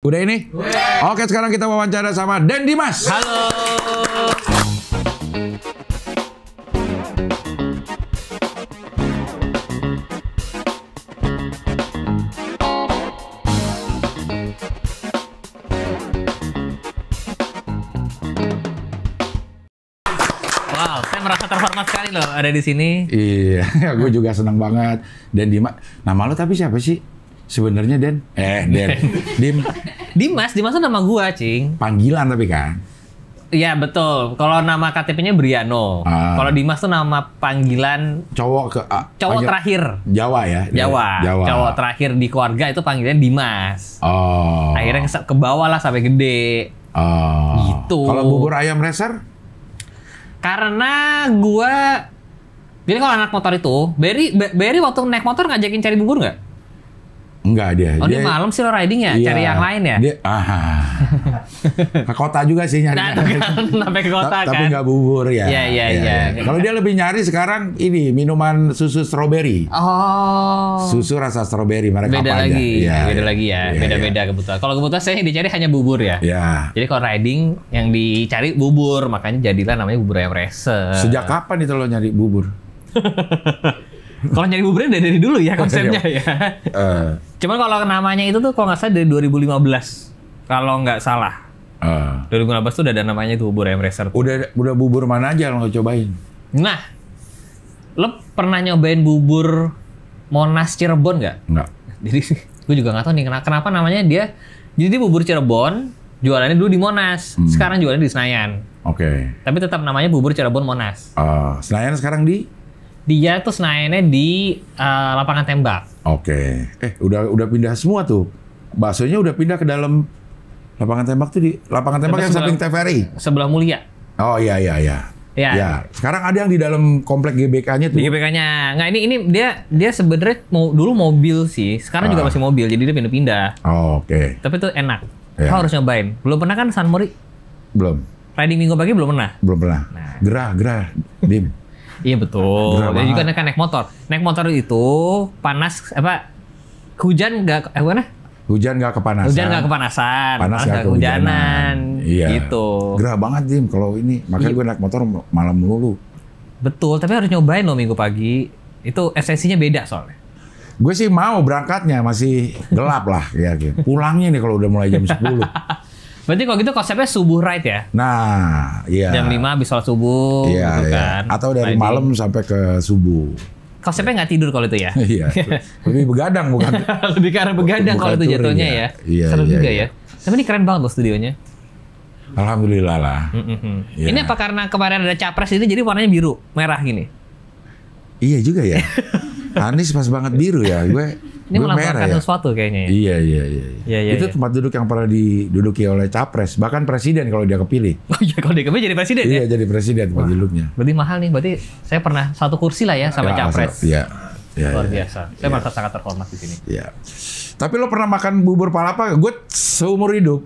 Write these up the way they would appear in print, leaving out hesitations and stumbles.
Udah ini? Oke, sekarang kita wawancara sama Den Dimas. Halo. Wow, saya merasa terhormat sekali loh ada di sini. Iya, gue juga senang banget. Den Dimas. Nama lo tapi siapa sih? Sebenarnya Den. Den. Dimas itu nama gua, Cing. Panggilan tapi kan. Iya betul. Kalau nama KTP-nya Briano. Kalau Dimas tuh nama panggilan Cowok terakhir. Jawa ya? Jawa. Cowok terakhir di keluarga itu panggilan Dimas. Oh. Akhirnya ke bawah lah sampai gede. Oh. Gitu. Kalau bubur ayam racer? Karena gua, jadi kalau anak motor itu, Berry waktu naik motor ngajakin cari bubur nggak? Enggak dia. Oh dia malam sih lo riding ya, iya, cari yang lain ya? Dia, ke kota juga sih nyari. Nah, sampai ke kota kan. Tapi nggak bubur ya. Iya. Kalau dia lebih nyari sekarang ini minuman susu stroberi. Oh. Susu rasa stroberi mereka Beda apa lagi, aja. beda lagi ya, beda-beda kebutuhan. Kalau kebutuhan saya yang dicari hanya bubur ya. Iya. Jadi kalau riding yang dicari bubur, makanya jadilah namanya bubur ayam racer. Sejak kapan itu lo nyari bubur? Kalau nyari buburnya dari dulu ya konsepnya ya. Cuman kalau namanya itu tuh kalau nggak salah dari 2015. Kalau nggak salah. 2015 tuh udah ada namanya tuh bubur ayam racer. Udah bubur mana aja lo cobain? Nah, lo pernah nyobain bubur Monas Cirebon nggak? Nggak. Jadi gue juga nggak tahu nih kenapa namanya dia. Jadi bubur Cirebon jualannya dulu di Monas. Sekarang jualannya di Senayan. Oke. Tapi tetap namanya bubur Cirebon Monas. Senayan sekarang di? Dia tuh Senayannya di lapangan tembak. Oke. Udah pindah semua tuh. Baksonya udah pindah ke dalam lapangan tembak tuh di lapangan tembak yang samping TVRI. Sebelah Mulia. Oh iya. Ya. Sekarang ada yang di dalam komplek GBK-nya tuh. Di GBK-nya. Nggak ini dia sebenarnya dulu mobil sih. Sekarang juga masih mobil. Jadi dia pindah-pindah. Oh, oke. Tapi itu enak. Ya. Lo harus nyobain. Belum pernah kan San Mori? Belum. Riding Minggu pagi belum pernah? Belum pernah. Nah. Gerah. Dim. Iya betul. Dan juga kan naik motor. Naik motor itu panas hujan nggak Hujan nggak kepanasan. Hujan nggak kepanasan. Panas nggak kehujanan. Iya. Gitu. Gerah banget Dim kalau ini. Makanya gue naik motor malam mulu. Betul. Tapi harus nyobain loh minggu pagi. Itu esensinya beda soalnya. Gue sih mau berangkatnya masih gelap lah ya. Pulangnya nih kalau udah mulai jam 10. Berarti kalau gitu konsepnya subuh ride ya? Nah, iya. Jam 5 habis sholat subuh gitu kan. Atau dari malam sampai ke subuh. Konsepnya nggak tidur kalau itu ya? Iya. Lebih begadang bukan? Lebih ke arah begadang kalau itu jatuhnya ya. Iya, seru juga iya. ya. Tapi ini keren banget loh studionya. Alhamdulillah lah. Ya. Ini apa karena kemarin ada capres itu jadi warnanya biru, merah gini? Iya juga ya. Anies pas banget biru ya. Ini melaporkan sesuatu kayaknya ya? Iya. Itu tempat duduk yang pernah diduduki oleh capres. Bahkan presiden kalau dia kepilih. Oh iya, kalau dia kepilih jadi presiden ya? Iya, jadi presiden tempat duduknya. Berarti mahal nih. Berarti saya pernah satu kursi lah ya sama capres. Iya. Luar biasa. Saya merasa sangat terhormat di sini. Iya. Tapi lo pernah makan bubur palapa? Gue seumur hidup.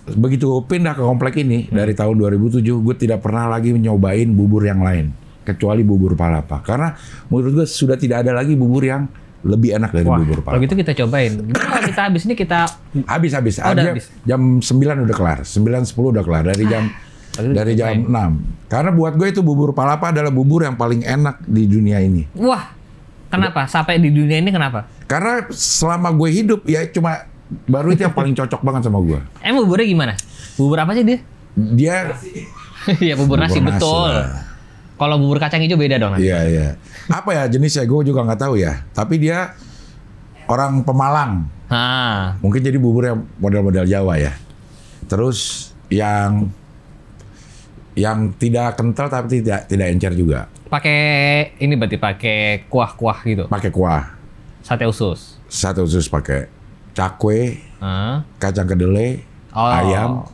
Begitu pindah ke komplek ini dari tahun 2007, gue tidak pernah lagi nyobain bubur yang lain kecuali bubur palapa. Karena menurut gue sudah tidak ada lagi bubur yang lebih enak dari bubur palapa. Kalau gitu kita cobain. Kalau kita habis ini kita habis. Oh, habis. Jam 9 udah kelar. 9.10 udah kelar dari jam 6. Karena buat gue itu bubur palapa adalah bubur yang paling enak di dunia ini. Wah. Kenapa? Sampai di dunia ini kenapa? Karena selama gue hidup ya cuma baru itu yang paling cocok banget sama gue. Emang buburnya gimana? Bubur apa sih dia? Dia ya bubur nasi betul. Kalau bubur kacang hijau beda dong. Iya. Apa ya jenisnya? Gue juga nggak tahu ya. Tapi dia orang Pemalang. Mungkin jadi bubur yang model-model Jawa ya. Terus yang tidak kental tapi tidak encer juga. Pakai ini berarti pakai kuah-kuah gitu. Pakai kuah. Sate usus. Sate usus pakai cakwe, kacang kedelai, ayam,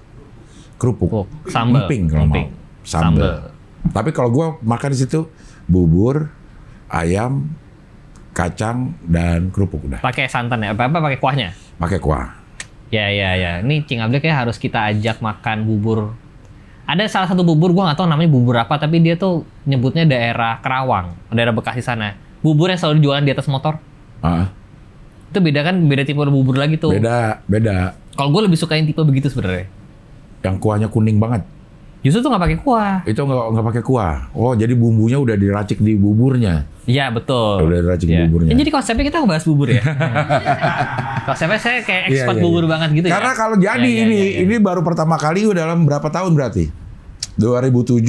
kerupuk, sambal, emping kalau mau. Sambal. Tapi kalau gue makan di situ bubur, ayam, kacang dan kerupuk udah. Pakai santan ya? Apa pakai kuahnya? Pakai kuah. Ya. Ini Cing Ablek ya harus kita ajak makan bubur. Ada salah satu bubur, gue nggak tahu namanya bubur apa, tapi dia tuh nyebutnya daerah Kerawang, daerah Bekasi sana. Bubur yang selalu jualan di atas motor. Itu beda kan? Beda tipe bubur lagi tuh. Beda. Kalau gue lebih suka yang tipe begitu sebenarnya. Yang kuahnya kuning banget. Justru tuh nggak pakai kuah. Itu nggak pakai kuah. Oh, jadi bumbunya udah diracik di buburnya. Iya betul. Udah diracik di buburnya. Ya, jadi konsepnya kita ngebahas bubur ya. Konsepnya saya kayak expert bubur banget gitu. Karena kalau jadi ini baru pertama kali dalam berapa tahun berarti? 2007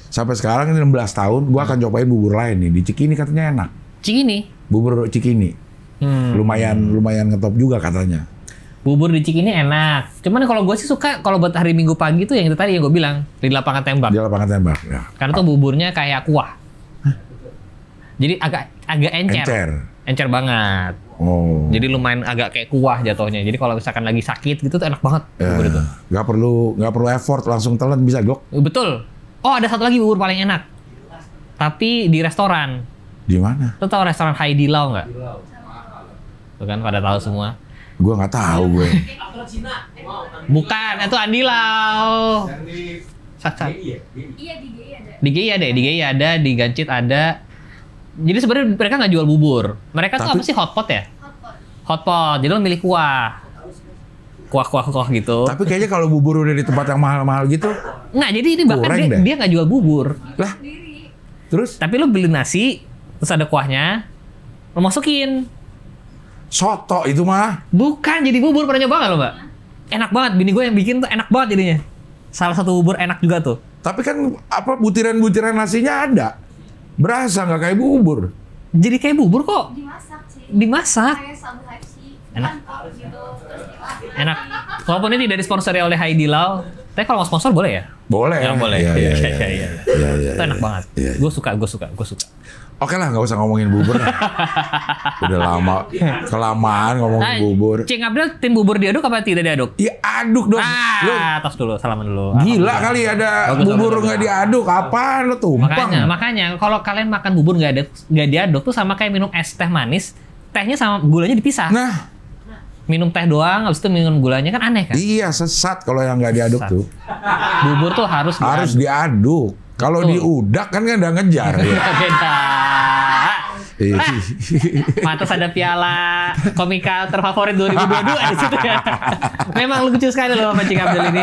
sampai sekarang ini 16 tahun. Gua akan cobain bubur lain nih. Di Cikini katanya enak. Cikini? Bubur Cikini. Lumayan ngetop juga katanya. Bubur di Cikini enak. Cuman kalau gue sih suka kalau buat hari Minggu pagi tuh yang itu tadi yang gue bilang di lapangan tembak. Di lapangan tembak. Ya. Karena tuh buburnya kayak kuah. Jadi agak encer. Encer banget. Oh. Jadi lumayan agak kayak kuah jatuhnya. Jadi kalau misalkan lagi sakit gitu tuh enak banget bubur itu. Nggak perlu effort, langsung telan bisa gok. Betul. Oh ada satu lagi bubur paling enak. Tapi di restoran. Di mana? Lo tau restoran Haidilao nggak? Tuh kan pada tahu semua. Gue nggak tahu gue. Bukan, itu Andilao. Iya di GI ada. Di GI ada, di GI ada, di Gancit ada. Jadi sebenarnya mereka nggak jual bubur. Mereka tuh apa sih hotpot ya? Hotpot. Jadi lo milih kuah. Kuah gitu. Tapi kayaknya kalau bubur udah di tempat yang mahal-mahal gitu. Nggak, jadi ini bahkan dia nggak jual bubur. Lah. Terus? Tapi lo beli nasi, terus ada kuahnya, lo masukin. Soto itu mah. Bukan, jadi bubur. Pernah nyoba nggak lo, Mbak? Enak banget. Bini gue yang bikin tuh enak banget jadinya. Salah satu bubur enak juga tuh. Tapi kan butiran-butiran nasinya ada. Berasa nggak kayak bubur. Jadi kayak bubur kok. Dimasak sih. Dimasak. Kayak sambal HFC. Enak. Gitu. Enak. Walaupun ini tidak disponsori oleh Haidilao, tapi kalau mau sponsor boleh ya? Boleh. Ya, boleh. Iya. Itu enak banget. Gue suka. Oke lah, nggak usah ngomongin bubur lah. Udah lama, kelamaan ngomongin bubur. Cing Abdel, tim bubur diaduk apa tidak diaduk? Ya aduk dong. Tos dulu, salaman dulu. Gila kali ada bubur nggak diaduk. Apaan lo tumpang? Makanya kalau kalian makan bubur nggak diaduk tuh sama kayak minum es teh manis, tehnya sama gulanya dipisah. Nah, minum teh doang, habis itu minum gulanya kan aneh kan? Iya, sesat kalau yang nggak diaduk tuh. Bubur tuh harus diaduk. Kalau diudak kan nggak ngejar. Beda. Pantas ada piala komika terfavorit 2022 di situ ya. Memang lucu sekali loh sama Cing Abdel ini.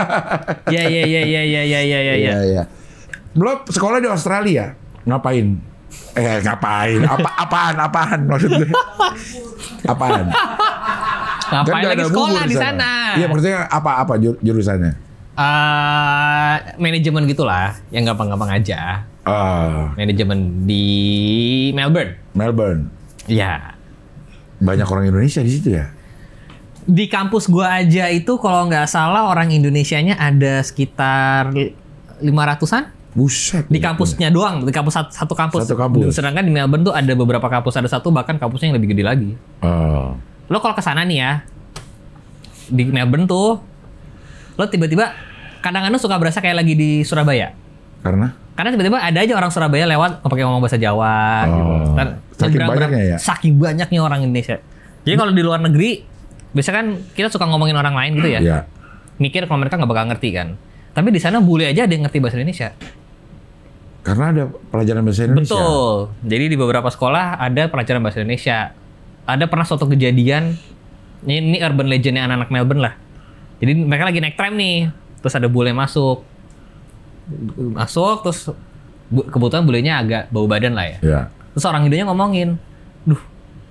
Ya. Belum sekolah di Australia. Ngapain? Apaan maksud gue? Apaan? Ngapain kan lagi sekolah di sana? Iya, maksudnya apa jurusannya? Manajemen gitulah, yang gampang-gampang aja. Manajemen di Melbourne. Ya. Banyak orang Indonesia di situ ya? Di kampus gua aja itu kalau nggak salah orang Indonesianya ada sekitar 500-an. Buset. Di kampusnya doang, di kampus satu kampus. Sedangkan di Melbourne tuh ada beberapa kampus, ada satu bahkan kampusnya yang lebih gede lagi. Lo kalau kesana nih ya, di Melbourne tuh, lo tiba-tiba kadang-kadang suka berasa kayak lagi di Surabaya. Karena tiba-tiba ada aja orang Surabaya lewat pakai ngomong bahasa Jawa gitu. Saking banyaknya ya? Saking banyaknya orang Indonesia. Jadi kalau di luar negeri, biasanya kan kita suka ngomongin orang lain gitu ya. Iya. Mikir kalau mereka nggak bakal ngerti kan. Tapi di sana boleh aja ada yang ngerti bahasa Indonesia. Karena ada pelajaran bahasa Indonesia. Betul. Jadi di beberapa sekolah ada pelajaran bahasa Indonesia. Ada pernah suatu kejadian, ini urban legendnya anak-anak Melbourne lah. Jadi mereka lagi naik tram nih, terus ada bule masuk, terus kebetulan bulenya agak bau badan lah ya. Iya. Terus orang Indonya ngomongin, duh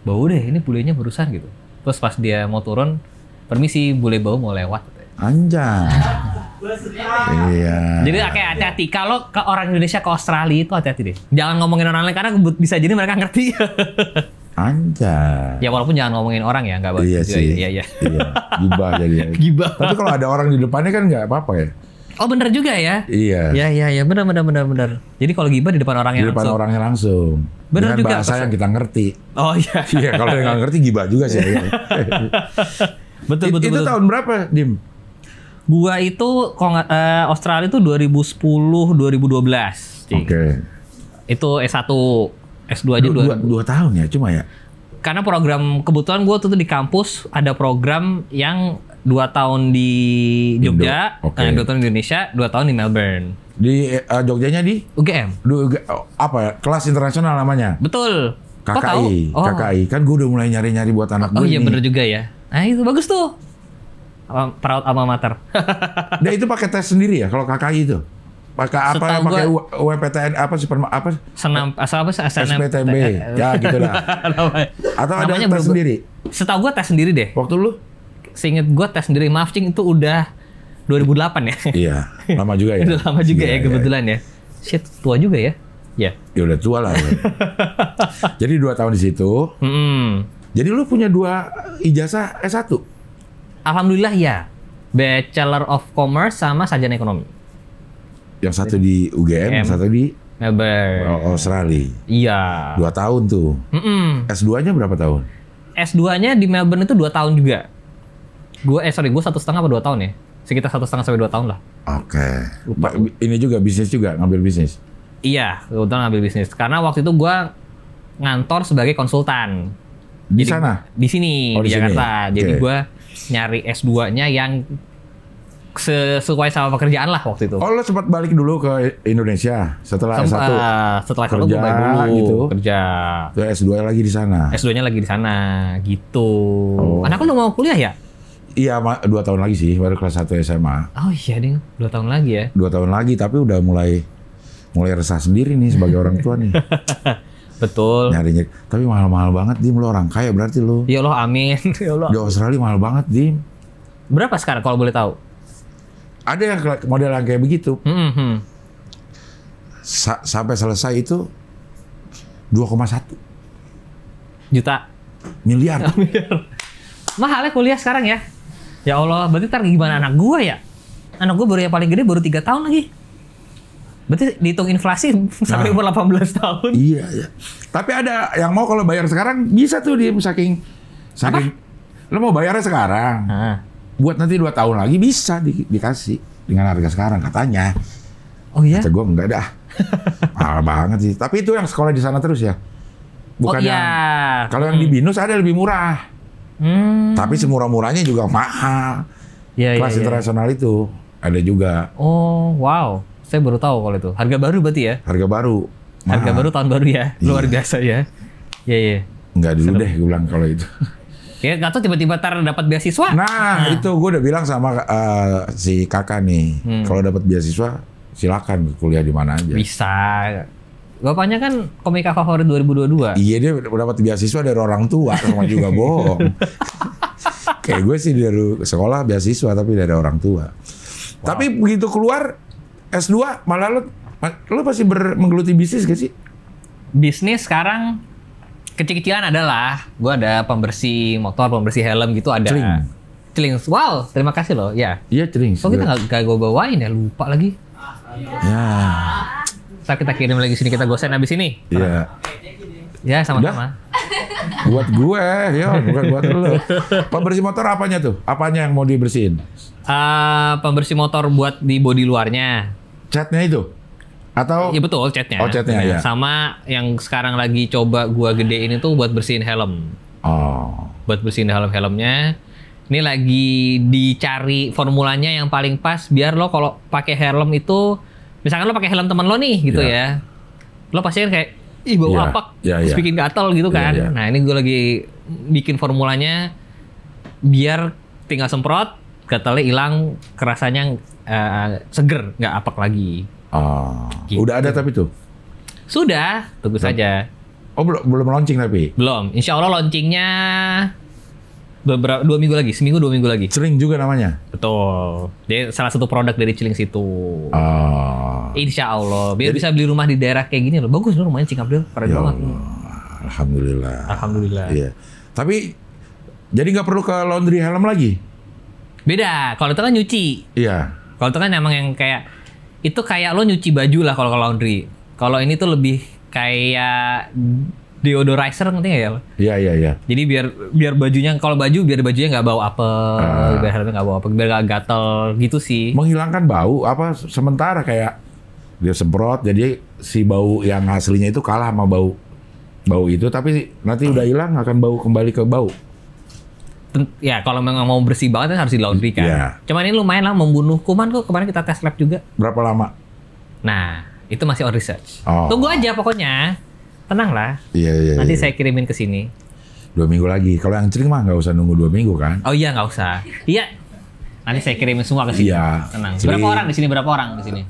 bau deh, ini bulenya barusan gitu. Terus pas dia mau turun, permisi bule bau mau lewat. Anjay. Iya. Jadi kayak hati-hati. Kalau ke orang Indonesia ke Australia itu hati-hati deh. Jangan ngomongin orang lain karena bisa jadi mereka ngerti. Anjay. Ya walaupun jangan ngomongin orang ya, nggak bagus. Iya sih. Iya. Gibah jadi. Gibah. Tapi kalau ada orang di depannya kan nggak apa-apa ya. Oh bener juga ya. Iya. Iya benar. Jadi kalau gibah di depan orangnya langsung. Di depan orangnya langsung. Bener dengan juga. Bahasa yang kita ngerti. Oh iya. Iya kalau yang nggak ngerti gibah juga sih. Betul. Itu tahun berapa, Dim? Gua itu Australia itu 2010 2012. Oke. Itu S1, S2 aja 2 tahun ya cuma ya. Karena program kebetulan gua tuh di kampus ada program yang 2 tahun di Jogja, 2 tahun di Indonesia, 2 tahun di Melbourne. Di Jogjanya di UGM. Apa ya? Kelas internasional namanya. Betul. KKI. KKI. Kan gue udah mulai nyari-nyari buat anak gue. Oh iya bener juga ya. Nah itu bagus tuh. Proud alma mater. Nah itu pakai tes sendiri ya kalau KKI itu? Pakai apa? Pakai UPTN apa Senam asal apa SPTMB. Ya gitu lah. Atau ada tes sendiri? Setahu gue tes sendiri deh. Waktu lu? Seinget gue tes sendiri. Maaf Cing, itu udah 2008 ya. Iya, lama juga ya. Udah lama juga ya kebetulan ya. Shit, tua juga ya. Ya. Ya udah tua lah. Ya. Jadi 2 tahun di situ. Jadi lu punya 2 ijazah S1? Alhamdulillah ya. Bachelor of Commerce sama sarjana ekonomi. Yang satu di UGM, yang satu di Melbourne, Australia. Iya. 2 tahun tuh. S2-nya berapa tahun? S2-nya di Melbourne itu 2 tahun juga. Gue 1,5 apa 2 tahun ya? Sekitar 1,5 sampai 2 tahun lah. Oke. Ini juga bisnis juga, ngambil bisnis? Iya, kebetulan ngambil bisnis. Karena waktu itu gue ngantor sebagai konsultan. Di sana? Di sini, di Jakarta. Jadi gue nyari S2-nya yang sesuai sama pekerjaan lah waktu itu. Oh, lo sempat balik dulu ke Indonesia setelah S1? Setelah kerja gue balik dulu gitu. Kerja. Terus S2 lagi di sana. S2-nya lagi di sana gitu. Anak lu mau kuliah ya? Iya, 2 tahun lagi sih, baru kelas 1 SMA. Oh iya, Ding. 2 tahun lagi ya. 2 tahun lagi, tapi udah mulai resah sendiri nih sebagai orang tua nih. Betul. Nyarinya, tapi mahal-mahal banget, Dim. Lo orang kaya berarti lo. Ya Allah, amin. Ya Allah. Di Australia mahal banget, Dim. Berapa sekarang kalau boleh tahu? Ada yang model yang kayak begitu. Sampai selesai itu 2,1 juta. Miliar. Mahal ya kuliah sekarang ya. Ya Allah, berarti ntar gimana anak gua ya? Anak gua baru yang paling gede baru 3 tahun lagi. Berarti dihitung inflasi sampai umur 18 tahun. Iya, iya. Tapi ada yang mau kalau bayar sekarang bisa tuh dia saking lo mau bayarnya sekarang. Buat nanti 2 tahun lagi bisa dikasih dengan harga sekarang katanya. Oh iya? Kata gue enggak dah. Mahal banget sih. Tapi itu yang sekolah di sana terus ya? Bukan yang... Kalau yang di BINUS ada lebih murah. Tapi semurah-murahnya juga mahal. Kelas internasional itu ada juga. Oh wow. Saya baru tahu kalau itu. Harga baru berarti ya? Harga baru. Mahal. Harga baru tahun baru ya? Luar biasa ya? Iya. Enggak dulu deh gue bilang kalau itu. Ya nggak tahu tiba-tiba dapat beasiswa. Nah itu gue udah bilang sama si kakak nih, kalau dapat beasiswa silakan kuliah di mana aja. Bisa. Bapaknya kan komika favorit 2022. Iya, dia dapat beasiswa dari orang tua, sama juga bohong. Kayak gue sih dari sekolah beasiswa tapi dari orang tua. Tapi begitu keluar S2 malah lo pasti menggeluti bisnis gak sih? Bisnis sekarang kecil-kecilan adalah, gue ada pembersih motor, pembersih helm gitu ada. Celing. Wow, terima kasih loh. Ya. Iya celing. Kok kita nggak gue bawain ya, lupa lagi. Ya. Ntar kita kirim lagi sini, kita gosen abis ini. Iya. Ya sama-sama. Buat gue, ya bukan buat lo. Pembersih motor apanya tuh? Apanya yang mau dibersihin? Pembersih motor buat di bodi luarnya. Catnya itu? Atau? Iya betul, catnya. Oh catnya ya. Sama yang sekarang lagi coba gua gedein itu buat bersihin helm. Oh. Buat bersihin helmnya. Ini lagi dicari formulanya yang paling pas biar lo kalau pakai helm itu, misalkan lo pakai helm teman lo nih gitu ya. Lo pasti kan kayak ih bau apak, terus bikin gatal gitu kan. Nah ini gue lagi bikin formulanya biar tinggal semprot, gatalnya hilang, kerasanya seger, nggak apak lagi. Oh, gitu. Udah ada tapi tuh? Sudah, tunggu saja. Oh belum launching tapi? Belum, insya Allah launchingnya 2 minggu lagi, seminggu 2 minggu lagi. Celing juga namanya? Betul, dia salah satu produk dari Celing situ. Insya Allah, biar bisa beli rumah di daerah kayak gini loh. Bagus loh rumahnya Cing Abdul, keren banget. Alhamdulillah. Alhamdulillah. Iya. Tapi jadi nggak perlu ke laundry helm lagi? Beda, kalau itu kan nyuci. Iya. Kalau itu kan emang yang kayak itu kayak lo nyuci baju lah kalau ke laundry. Kalau ini tuh lebih kayak deodorizer, ngerti nggak ya? Iya. Jadi biar bajunya, kalau biar bajunya nggak bau apek, biar helmnya nggak bau apek, biar nggak gatel gitu sih. Menghilangkan bau apa sementara kayak dia semprot, jadi si bau yang aslinya itu kalah sama bau itu, tapi nanti udah hilang akan bau kembali ke bau. Ya kalau memang mau bersih banget kan harus di laundry kan. Yeah. Cuman ini lumayan lah membunuh kuman kok, kemarin kita tes lab juga. Berapa lama? Nah itu masih on research. Tunggu aja pokoknya, tenang lah. Iya. Nanti saya kirimin ke sini. 2 minggu lagi. Kalau yang celing mah nggak usah nunggu 2 minggu kan? Oh iya nggak usah. Iya. Nanti saya kirimin semua ke sini. Iya. Tenang. Berapa orang di sini? Berapa orang di sini?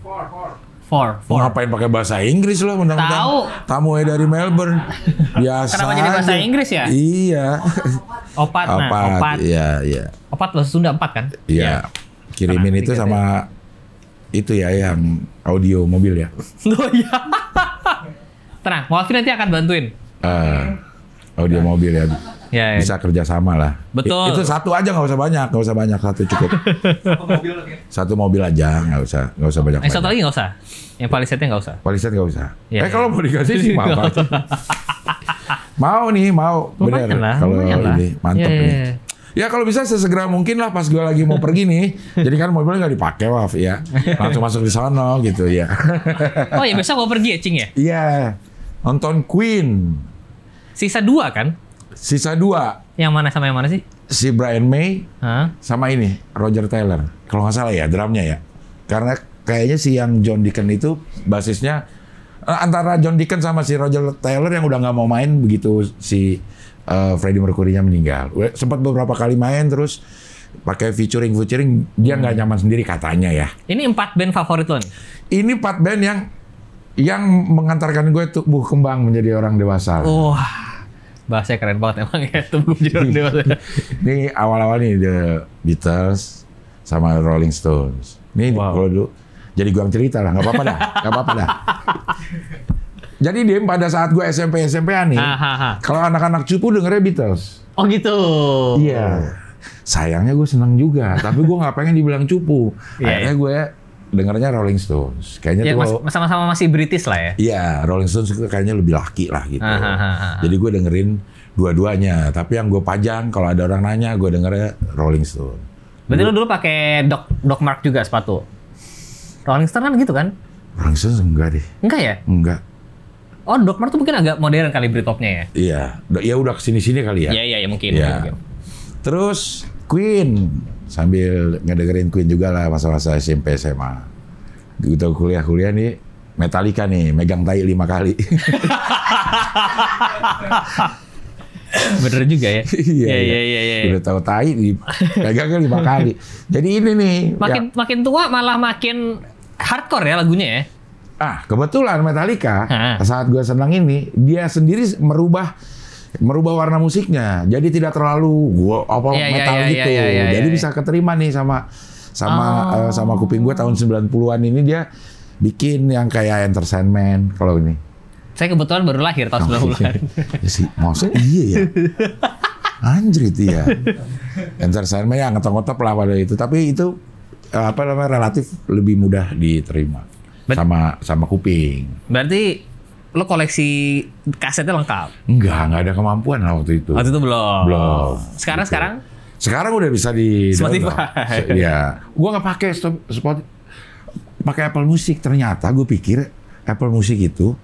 Four. Mau ngapain pakai bahasa Inggris lo? Tahu. Tamu dari Melbourne. Biasa. Kenapa jadi bahasa Inggris ya? Iya. Opat. Iya. Opat bahasa Sunda 4 kan? Iya. Kirimin itu sama itu ya yang audio mobil ya. Oh iya. Tenang, Alvin nanti akan bantuin. Audio mobil ya. Ya. Bisa kerjasama lah. Betul. Itu satu aja, nggak usah banyak, satu cukup. Satu mobil aja, nggak usah banyak. Satu lagi nggak usah. Yang palisade nggak usah. Palisade nggak usah. Ya, kalau mau dikasih sih mau. mau bener. Kalau ini mantap nih. Ya kalau bisa sesegera mungkin lah pas gue lagi mau pergi nih. Jadi kan mobilnya nggak dipakai Waf ya. Langsung masuk di sono gitu ya. Oh ya besok mau pergi ya Cing ya? Iya. Nonton Queen. Sisa 2 kan? Sisa 2. Yang mana sama yang mana sih? Si Brian May sama ini Roger Taylor. Kalau nggak salah ya drumnya ya. Karena kayaknya si yang John Deacon itu basisnya antara John Deacon sama si Roger Taylor yang udah nggak mau main begitu si Freddie Mercury-nya meninggal. Sempat beberapa kali main terus pakai featuring dia nggak nyaman sendiri katanya ya. Ini 4 band favorit lo nih? Ini 4 band yang mengantarkan gue tumbuh kembang menjadi orang dewasa. Wah, bahasanya keren banget emang ya, tumbuh menjadi orang dewasa. Ini awal-awal nih The Beatles sama Rolling Stones. Ini kalau dulu jadi gue yang cerita lah, nggak apa-apa dah. Jadi dia pada saat gue SMP-an nih, kalau anak-anak cupu dengernya Beatles. Oh gitu. Iya. Sayangnya gue seneng juga, tapi gue nggak pengen dibilang cupu. Akhirnya gue dengernya Rolling Stones. Kayaknya tuh sama-sama masih British lah ya. Iya, Rolling Stones itu kayaknya lebih laki lah gitu. Jadi gue dengerin dua-duanya. Tapi yang gue pajang kalau ada orang nanya, gue dengernya Rolling Stone. Berarti lo dulu pakai Doc Mark juga sepatu? Rolling Stone kan gitu kan? Rolling Stone enggak deh. Enggak ya? Enggak. Oh, Doc Mark tuh mungkin agak modern kali Britpopnya ya? Iya, ya udah kesini-sini kali ya. Iya mungkin. Ya. Terus Queen, sambil ngedengerin Queen juga lah masa-masa SMP SMA. Gitu kuliah nih, Metallica nih, megang tai 5 kali. Bener juga ya? Iya. Udah tahu tai, megangnya 5 kali. Jadi ini nih. Makin tua malah makin hardcore ya lagunya ya? Kebetulan Metallica saat gue senang ini dia sendiri merubah warna musiknya, jadi tidak terlalu metal gitu. Jadi bisa keterima nih sama kuping gue tahun 90-an ini dia bikin yang kayak Entertainment kalau ini. Saya kebetulan baru lahir tahun 90-an. Ya sih, maksudnya iya ya. Anjir itu ya. Entertainment ya ngetop-ngetop lah pada itu, tapi itu relatif lebih mudah diterima. Sama kuping. Berarti lo koleksi kasetnya lengkap? Enggak ada kemampuan lah waktu itu. Waktu itu belum. Sekarang gitu. Sekarang udah bisa di Spotify. Iya. Gua nggak pakai Spotify. Pakai Apple Music. Ternyata gue pikir Apple Music itu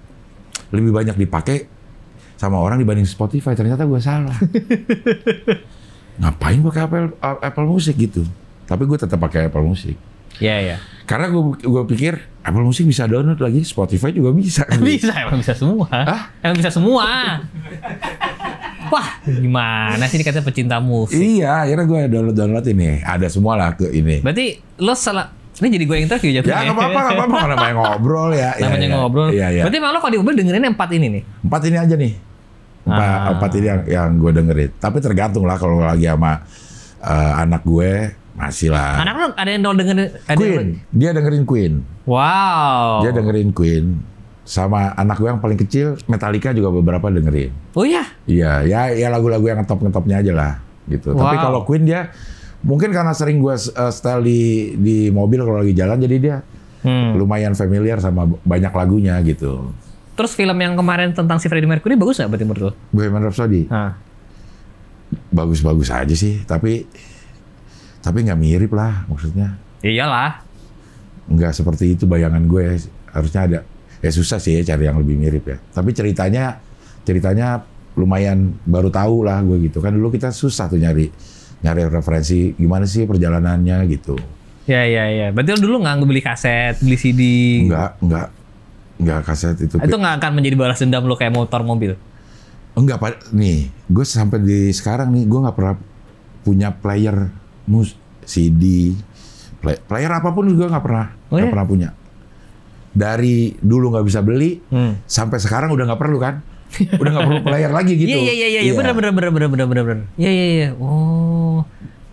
lebih banyak dipakai sama orang dibanding Spotify. Ternyata gue salah. Ngapain pakai Apple Music gitu? Tapi gue tetap pakai Apple Music. Iya. Karena gue pikir Apple Music bisa download lagi, Spotify juga bisa. Emang bisa semua. Emang bisa semua. Wah, gimana sih ini katanya pecinta musik? Iya, akhirnya gue download ini. Ada semua lah ke ini. Berarti lo salah. Ini jadi gue yang interview jatuhnya. Ya nggak apa-apa. Namanya ngobrol ya. Namanya ngobrol. Iya. Berarti emang lo kalau di mobil dengerin 4 ini nih? 4 ini aja nih. 4 ini yang gue dengerin. Tapi tergantung lah kalau lagi sama anak gue. Masih lah. Anak lo ada yang dengerin Queen. Dia dengerin Queen. Wow. Dia dengerin Queen. Sama anak gue yang paling kecil Metallica juga beberapa dengerin. Oh iya? Iya, ya lagu-lagu yang ngetop-ngetopnya aja lah gitu. Wow. Tapi kalau Queen dia mungkin karena sering gue setel di mobil kalau lagi jalan jadi dia lumayan familiar sama banyak lagunya gitu. Terus film yang kemarin tentang si Freddie Mercury bagus nggak berarti menurut lo? Bohemian Rhapsody? Bagus-bagus aja sih, tapi nggak mirip lah maksudnya. Iyalah. Nggak seperti itu bayangan gue. Harusnya ada. Ya susah sih ya cari yang lebih mirip ya. Tapi ceritanya lumayan baru tahu lah gue gitu. Kan dulu kita susah tuh nyari referensi gimana sih perjalanannya gitu. Ya. Berarti lo dulu nggak beli kaset, beli CD? Enggak kaset itu. Itu nggak akan menjadi balas dendam lo kayak motor mobil? Enggak Pak. Nih, gue sampai di sekarang nih gue nggak pernah punya player CD, player apapun juga nggak pernah punya. Dari dulu nggak bisa beli, sampai sekarang udah nggak perlu kan? Udah nggak perlu player lagi gitu. Iya, bener. Iya. Oh.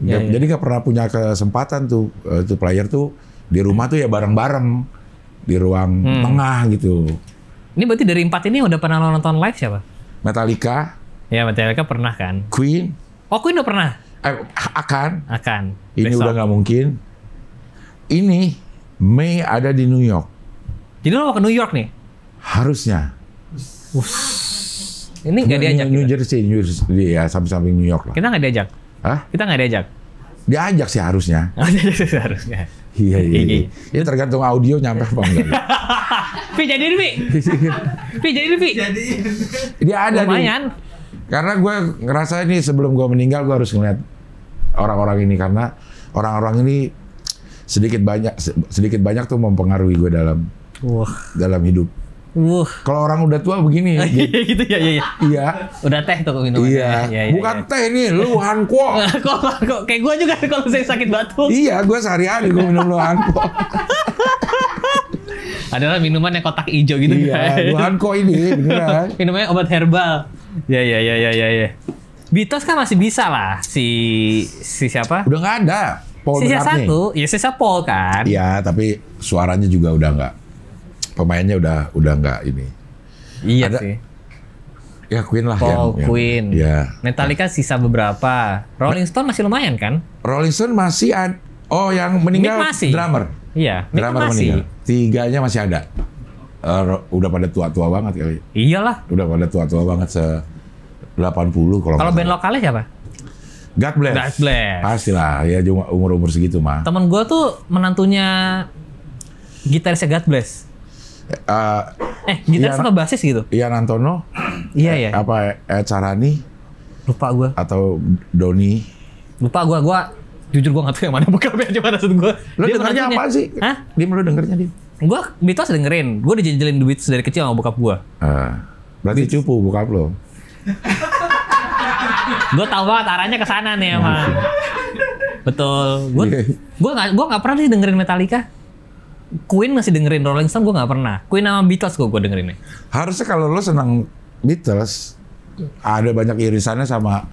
Jadi nggak pernah punya kesempatan tuh player tuh di rumah tuh ya bareng-bareng di ruang tengah gitu. Ini berarti dari 4 ini udah pernah nonton live siapa? Metallica. Ya Metallica pernah kan. Queen. Oh Queen udah pernah. Akan. Ini besok. udah nggak mungkin. Ini Mei ada di New York. Jadi lo mau ke New York nih? Harusnya. Ini nggak diajak. New Jersey, ya samping-samping New York lah. Kita nggak diajak. Hah? Kita nggak diajak. Diajak sih harusnya. Harusnya. Iya. Ini tergantung audio nyampe apa enggak. Pi jadi nih, Pi. Dia ada lumayan. nih. Karena gue ngerasa ini sebelum gue meninggal gue harus ngeliat orang-orang ini karena orang-orang ini sedikit banyak tuh mempengaruhi gue dalam hidup. Kalau orang udah tua begini. Gitu ya. Iya. Udah teh tuh minumannya. Iya. Bukan teh nih, lu Hanko. Kok kayak gue juga kalau saya sakit batuk. Iya, gue sehari-hari gue minum lu Hanko. Adalah minuman yang kotak hijau gitu. Iya, lu Hanko ini beneran. Minumannya obat herbal. Ya. Beatles kan masih bisa lah si siapa? Udah nggak ada. Paul sisa McCartney. Satu, ya sisa Paul kan. Iya, tapi suaranya juga udah nggak. Pemainnya udah nggak ini. Iya ada, sih. Ya Queen lah. Paul, Queen. Ya. Metallica sisa beberapa. Rolling Stone masih lumayan kan? Rolling Stone masih ada. Oh, yang meninggal drummer. Iya, drummer meninggal. 3-nya masih ada. Udah pada tua-tua banget kali. Iyalah. Udah pada tua-tua banget 80 kalau band lokalnya siapa? God Bless. Pastilah, ya umur segitu mah. Temen gue tuh menantunya gitarisnya God Bless. Gitaris apa basis gitu? Ian Antono. Iya. Apa Carani? Lupa gue. Atau Doni? Lupa gue. Jujur gue nggak tahu yang mana bokapnya cuma maksud gue. Lo dengernya apa sih? Hah? Lo dengernya dia? Gue Beatles dengerin. Gue dijajalin Beatles dari kecil sama bokap gue. Berarti cupu bokap lo. Gue tau banget arahnya ke sana nih emang. Betul. Gue nggak pernah sih dengerin Metallica. Queen masih dengerin, Rolling Stone gue nggak pernah. Queen sama Beatles gue dengerinnya. Harusnya kalau lo senang Beatles, ada banyak irisannya sama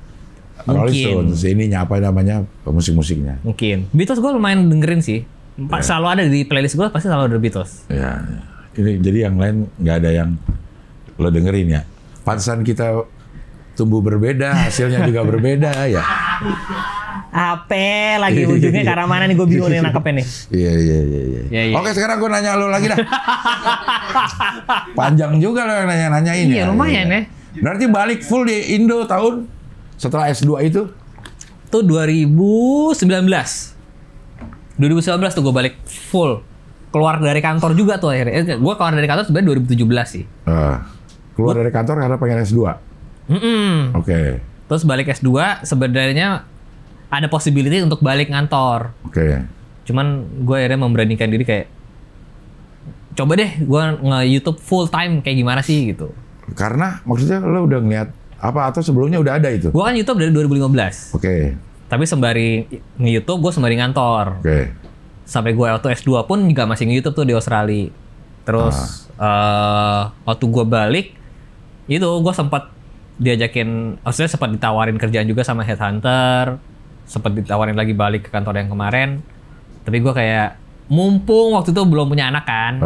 Rolling Stones. Ininya apa namanya musik-musiknya. Mungkin. Beatles gue lumayan dengerin sih. Selalu ada di playlist gue, pasti selalu ada Beatles. Ya. Ini jadi yang lain nggak ada yang lo dengerin ya. Pantesan kita tumbuh berbeda, hasilnya juga berbeda ya. Apa lagi ujungnya ke arah mana nih, gue bingung nih nangkepnya nih. Iya. Oke, sekarang gue nanya lo lagi dah. Panjang juga lo yang nanya-nanya ini. Iya, lumayan ya. Berarti balik full di Indo tahun setelah S2 itu? Itu 2019 tuh gue balik full. Keluar dari kantor juga tuh akhirnya. Gue keluar dari kantor sebenarnya 2017 sih. Keluar dari kantor karena pengen S2? Oke. Terus balik S2 sebenarnya ada possibility untuk balik ngantor. Oke. Cuman gue akhirnya memberanikan diri kayak coba deh gue nge-YouTube full time kayak gimana sih gitu. Karena maksudnya lo udah ngeliat apa atau sebelumnya udah ada itu? Gue kan YouTube dari 2015. Oke. Tapi sembari nge-YouTube gue sembari ngantor. Oke. Sampai gue waktu S2 pun juga masih nge-YouTube tuh di Australia. Terus waktu gue balik itu gue sempat diajakin, maksudnya sempat ditawarin kerjaan juga sama headhunter, sempat ditawarin lagi balik ke kantor yang kemarin, tapi gue kayak mumpung waktu itu belum punya anak kan,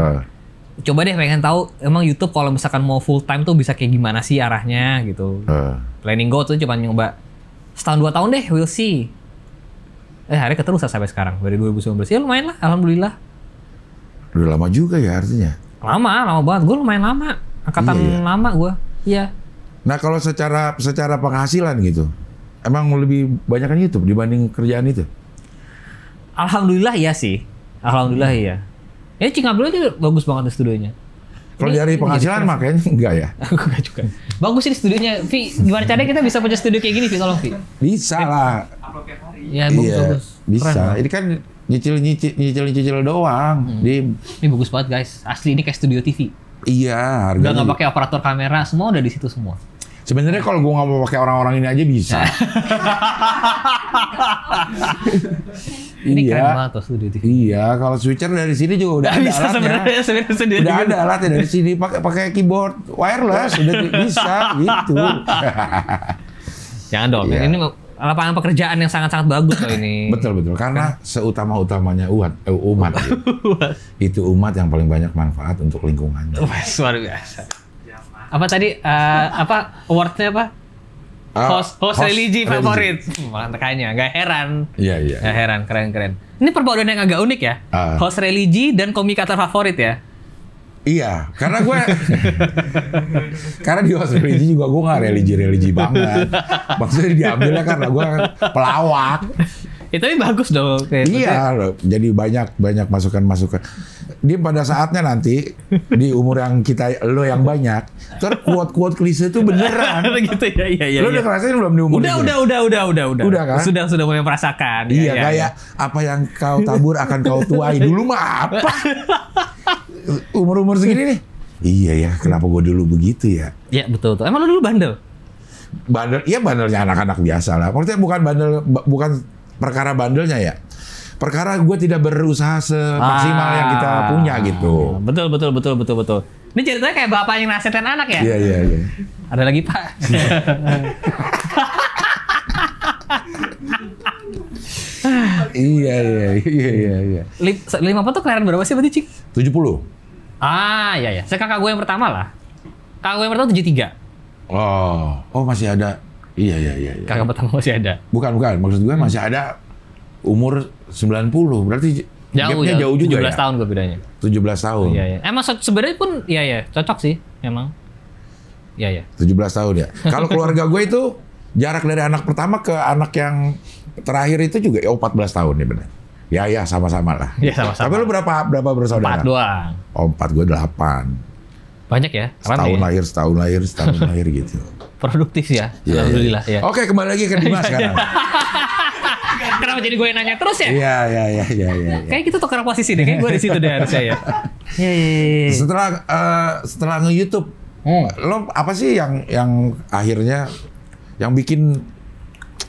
coba deh pengen tahu emang YouTube kalau misalkan mau full time tuh bisa kayak gimana sih arahnya gitu. Planning gue tuh cuma nyoba setahun 2 tahun deh, we'll see. Akhirnya keterusan sampai sekarang dari 2019. Ya lumayan lah, alhamdulillah. Udah lama juga ya artinya. Lama banget. Gue lumayan lama, angkatan lama gue. Iya. Nah kalau secara penghasilan gitu, emang lebih banyak kan YouTube dibanding kerjaan itu? Alhamdulillah iya sih. Alhamdulillah iya. Ya Cingabel itu bagus banget di studionya. Kalau dari penghasilan makanya enggak ya? Enggak juga. Bagus sih di studionya. Vi, gimana caranya kita bisa punya studio kayak gini, Vi? Tolong, Vi. Bisa lah. Ya bagus. Bisa. Ini kan nyicil doang. Ini bagus banget guys. Asli ini kayak studio TV. Iya, harganya. Udah nggak pakai operator kamera, semua udah di situ semua. Sebenarnya kalau gue nggak mau pakai orang-orang ini aja bisa. Ini Iya. keren banget tuh studio TV. Iya, kalau switcher dari sini juga udah ada Bisa alatnya. sebenarnya sendiri. Udah ada alatnya dari sini, pakai keyboard wireless udah bisa gitu. Jangan dong, Iya. ini lapangan pekerjaan yang sangat-sangat bagus loh ini. Betul karena seutama-utamanya umat gitu. Itu umat yang paling banyak manfaat untuk lingkungannya. Wah, luar biasa. Apa tadi awardnya apa? Host religi favorit. Makanya nggak heran. Iya. Nggak heran, keren. Ini perpaduan yang agak unik ya. Host religi dan komikator favorit ya. Iya, karena gue karena di host religi juga gue nggak religi banget. Maksudnya diambilnya karena gue pelawak. Tapi bagus dong. Iya, jadi banyak masukan. Dia pada saatnya nanti di umur yang lo yang banyak, quote klise itu beneran. Gitu ya, iya. Lo udah ngerasain belum di umur itu? Udah. Udah kan? Sudah mulai merasakan. Iya, kayak apa yang kau tabur akan kau tuai. Dulu mah apa? Umur segini nih. Iya ya, kenapa gue dulu begitu ya? Iya, betul. Emang lo dulu bandel? Bandelnya anak-anak biasa lah. Maksudnya bukan perkara bandelnya ya. Perkara gue tidak berusaha semaksimal yang kita punya gitu. Betul. Ini ceritanya kayak bapak yang nasihatin anak ya? Iya. Ada lagi Pak. Iya. 54 tuh kelahiran berapa sih berarti, Cik? 70. Iya. Saya kakak gue yang pertama lah. Kakak gue yang pertama 73. Oh masih ada. Iya. Kakak pertama masih ada. Bukan. Maksud gue masih ada umur 90. Berarti gapnya jauh juga 17 tahun gue bedanya. 17 tahun. Iya. Emang sebenarnya pun iya, cocok sih emang. Iya. 17 tahun ya. Kalau keluarga gue itu jarak dari anak pertama ke anak yang terakhir itu juga 14 tahun ya benar. Ya sama-sama lah. Iya, sama-sama. Tapi lu berapa bersaudara? 4 doang. 4, gue 8. Banyak ya? Setahun lahir gitu. Produktif ya. Iya. Alhamdulillah ya. Oke, kembali lagi ke Dimas sekarang. Kenapa jadi gue yang nanya terus ya? Iya. Kayak gitu tuker posisi deh. Kayak gue di situ deh harusnya ya. Iya. Setelah nge-YouTube, lo apa sih yang akhirnya yang bikin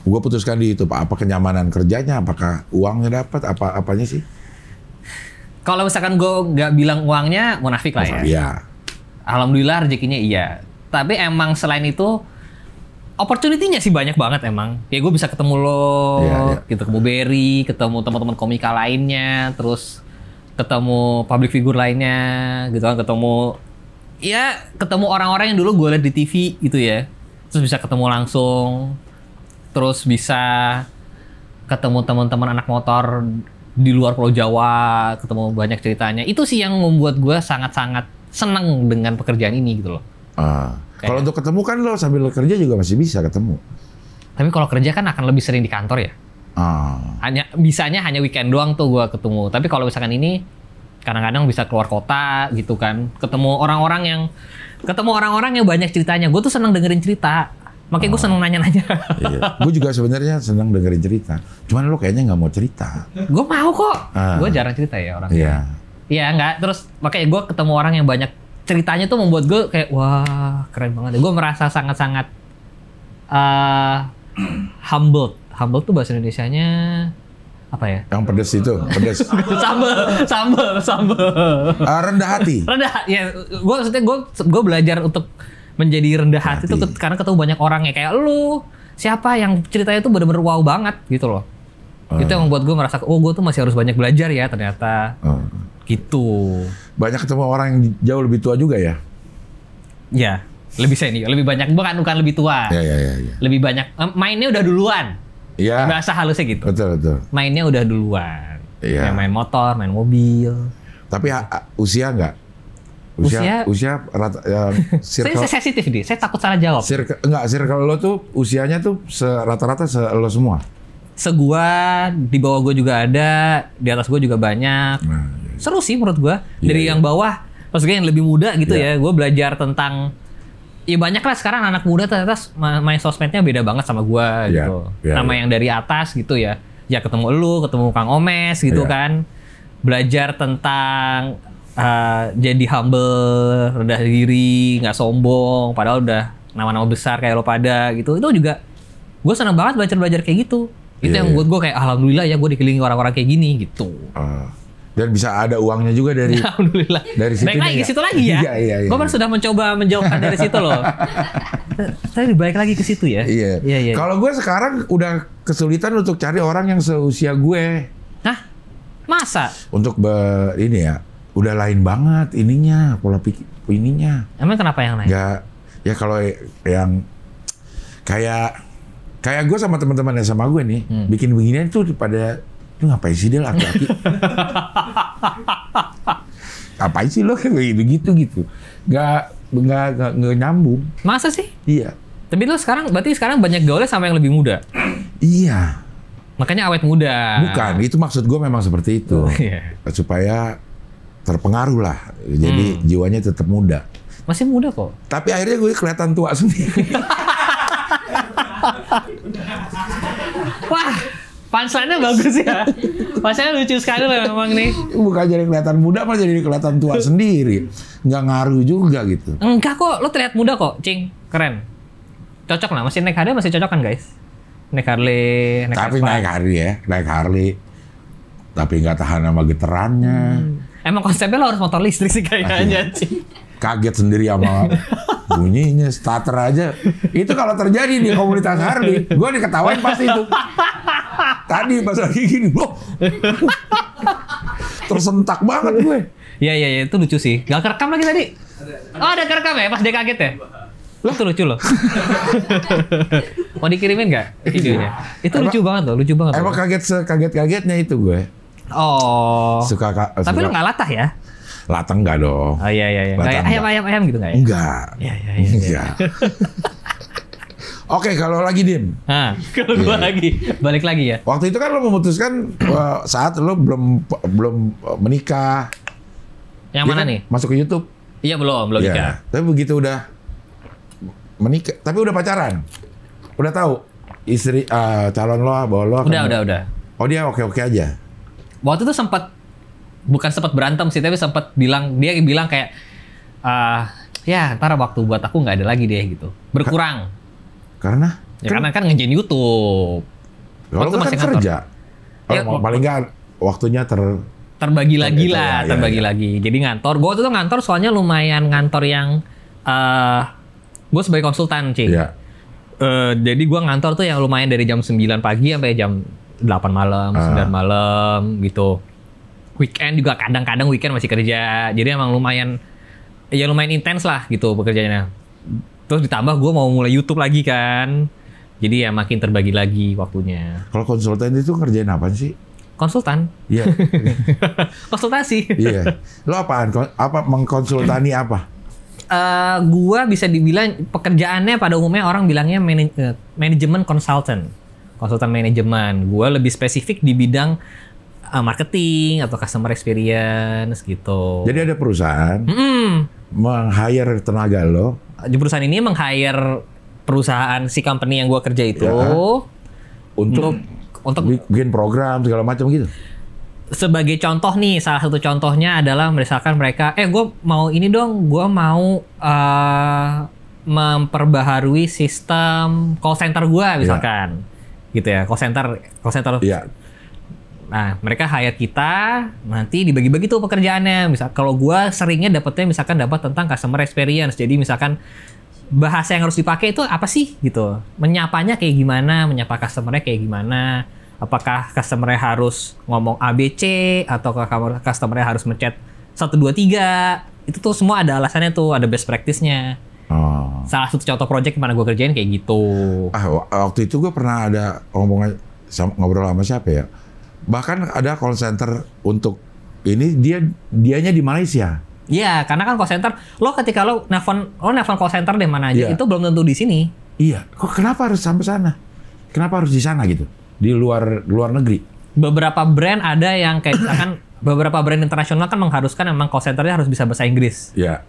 gue putuskan di YouTube? Apa kenyamanan kerjanya? Apakah uangnya dapat? Apanya sih? Kalau misalkan gue nggak bilang uangnya, munafik lah ya. Iya. Alhamdulillah rezekinya iya. Tapi emang selain itu opportunity-nya sih banyak banget emang. Ya gue bisa ketemu lo, gitu, ketemu Berry, ketemu teman-teman komika lainnya, terus ketemu public figure lainnya, gitu kan, ketemu orang-orang yang dulu gue liat di TV gitu ya. Terus bisa ketemu langsung, terus bisa ketemu teman-teman anak motor di luar Pulau Jawa, ketemu banyak ceritanya. Itu sih yang membuat gue sangat-sangat senang dengan pekerjaan ini gitu loh. Kalau untuk ketemu kan lo sambil kerja juga masih bisa ketemu. Tapi kalau kerja kan akan lebih sering di kantor ya. Bisanya hanya weekend doang tuh gue ketemu. Tapi kalau misalkan ini kadang-kadang bisa keluar kota gitu kan. Ketemu orang-orang yang banyak ceritanya. Gue tuh senang dengerin cerita. Makanya gue seneng nanya-nanya. Iya. Gue juga sebenarnya senang dengerin cerita. Cuman lo kayaknya nggak mau cerita. Gue mau kok. Gue jarang cerita ya orangnya. Iya. Iya nggak. Terus makanya gue ketemu orang yang banyak ceritanya tuh membuat gue kayak wah keren banget. Gue merasa sangat-sangat humbled. Humbled tuh bahasa Indonesianya apa ya? Yang pedes itu, pedes. Sambel. Rendah hati. Ya. Gue maksudnya gue belajar untuk menjadi rendah hati tuh karena ketemu banyak orang ya kayak lu. Siapa yang ceritanya tuh bener-bener wow banget gitu loh. Itu yang membuat gue merasa, gue tuh masih harus banyak belajar ya ternyata. Gitu. Banyak ketemu orang yang jauh lebih tua juga ya? Ya, lebih senior, lebih banyak. Bukan lebih tua. Iya. Lebih banyak, mainnya udah duluan. Iya. Bahasa halusnya gitu. Betul. Mainnya udah duluan. Iya. Main motor, main mobil. Tapi usia nggak? Usia rata, circle. Saya sensitif deh, saya takut salah jawab. Circle lo tuh usianya tuh rata-rata lo semua? Segua, di bawah gue juga ada, di atas gue juga banyak. Seru sih menurut gue. Dari yang bawah, maksudnya yang lebih muda gitu ya, gue belajar tentang, ya banyak lah sekarang anak muda ternyata main sosmednya beda banget sama gue gitu. Sama yang dari atas gitu ya ketemu lu, ketemu Kang Omes gitu kan. Belajar tentang jadi humble, rendah diri, nggak sombong, padahal udah nama-nama besar kayak lo pada gitu. Itu juga gue seneng banget belajar kayak gitu. Itu yang buat gue kayak alhamdulillah ya gue dikelilingi orang-orang kayak gini gitu. Dan bisa ada uangnya juga dari alhamdulillah. Dari situ. Baik lagi ke situ lagi ya. Iya. Gue baru sudah mencoba menjauhkan dari situ loh. Tapi balik lagi ke situ ya. Iya. Kalau gue sekarang udah kesulitan untuk cari orang yang seusia gue. Hah? Masa? Untuk ini ya, udah lain banget ininya, pola pikir ininya. Emang kenapa yang lain? Ya kalau yang kayak gue sama teman-teman yang sama gue nih, bikin beginian tuh pada lu ngapain sih dia laki-laki? Ngapain sih lo kayak begitu gitu? Nggak nyambung. Masa sih? Iya. Tapi lu berarti sekarang banyak gaulnya sama yang lebih muda? Iya. Makanya awet muda. Bukan, itu maksud gue memang seperti itu. Supaya terpengaruh lah. Jadi jiwanya tetap muda. Masih muda kok. Tapi akhirnya gue kelihatan tua sendiri. Wah, punchline-nya bagus ya. Punchline-nya lucu sekali loh memang nih. Bukan jadi kelihatan muda, malah jadi kelihatan tua sendiri. Nggak ngaruh juga gitu. Enggak kok, lo terlihat muda kok, Cing. Keren. Cocok lah, masih naik Harley masih cocok kan guys? Naik Harley, Tapi naik Harley. Tapi nggak tahan sama getarannya. Emang konsepnya lo harus motor listrik sih kayaknya, Cing. Kaget sendiri sama bunyinya, starter aja. Itu kalau terjadi di komunitas Harley, gue diketawain pasti itu. Tadi pas lagi gini, loh, tersentak banget gue. Iya, itu lucu sih. Gak kerekam lagi tadi? Oh, ada kerekam ya pas dia kaget ya? Lah. Itu lucu loh. Mau dikirimin nggak videonya? Itu lucu banget loh, lucu banget. Emang kaget-kagetnya itu gue. Oh. Tapi lo nggak latah ya? Latah enggak dong. Oh iya. Kayak ayam gitu nggak ya? Enggak. Iya. Oke, kalau lagi Dim. Kalau gue lagi balik lagi ya. Waktu itu kan lo memutuskan saat lo belum menikah. Yang mana nih? Masuk ke YouTube. Iya belum nikah. Tapi begitu udah menikah, tapi udah pacaran. Udah tahu istri calon lo bahwa lo akan. Udah. Oh dia oke aja. Waktu itu bukan sempat berantem sih, tapi sempat dia bilang kayak ya ntar waktu buat aku nggak ada lagi deh gitu, berkurang. Karena? Karena kan ngerjain YouTube. Kalau kan kerja. Paling nggak waktunya terbagi lagi lah, lagi. Jadi ngantor. Gue waktu itu ngantor soalnya lumayan ngantor yang gue sebagai konsultan, Cing. Iya. Jadi gue ngantor tuh yang lumayan dari jam 9 pagi sampai jam 8 malam, 9 malam gitu. Weekend juga kadang-kadang weekend masih kerja. Jadi emang lumayan intens lah gitu pekerjaannya. Terus ditambah gue mau mulai YouTube lagi kan. Jadi ya makin terbagi lagi waktunya. Kalau konsultan itu ngerjain apa sih? Konsultan. Iya. Konsultasi. Iya. Lo apaan? Mengkonsultani apa? Gua bisa dibilang pekerjaannya pada umumnya orang bilangnya manajemen consultant. Konsultan manajemen. Gua lebih spesifik di bidang marketing atau customer experience gitu. Jadi ada perusahaan meng-hire tenaga lo. Di perusahaan ini meng-hire perusahaan si company yang gua kerja itu untuk bikin program segala macam gitu. Sebagai contoh nih, salah satu contohnya adalah misalkan mereka, gue mau ini dong, gue mau memperbaharui sistem call center gue misalkan, gitu ya, call center. Iya. Nah, mereka hire kita, nanti dibagi-bagi tuh pekerjaannya. Misal, kalau gue seringnya dapat tentang customer experience. Jadi misalkan bahasa yang harus dipakai itu apa sih, gitu? Menyapanya kayak gimana, menyapa customernya kayak gimana? Apakah customer-nya harus ngomong ABC atau customer-nya harus mencet 1, 2, 3. Itu tuh semua ada alasannya tuh, ada best practice-nya. Salah satu contoh project mana gue kerjain kayak gitu. Waktu itu gue pernah ada ngobrol sama siapa ya. Bahkan ada call center untuk ini dianya di Malaysia. Iya, karena kan call center ketika lo nelfon call center deh mana aja, itu belum tentu di sini. Iya, kok kenapa harus sampai sana? Kenapa harus di sana gitu? Di luar negeri. Beberapa brand ada yang kayak misalkan beberapa brand internasional kan mengharuskan memang call center-nya harus bisa bahasa Inggris. Iya.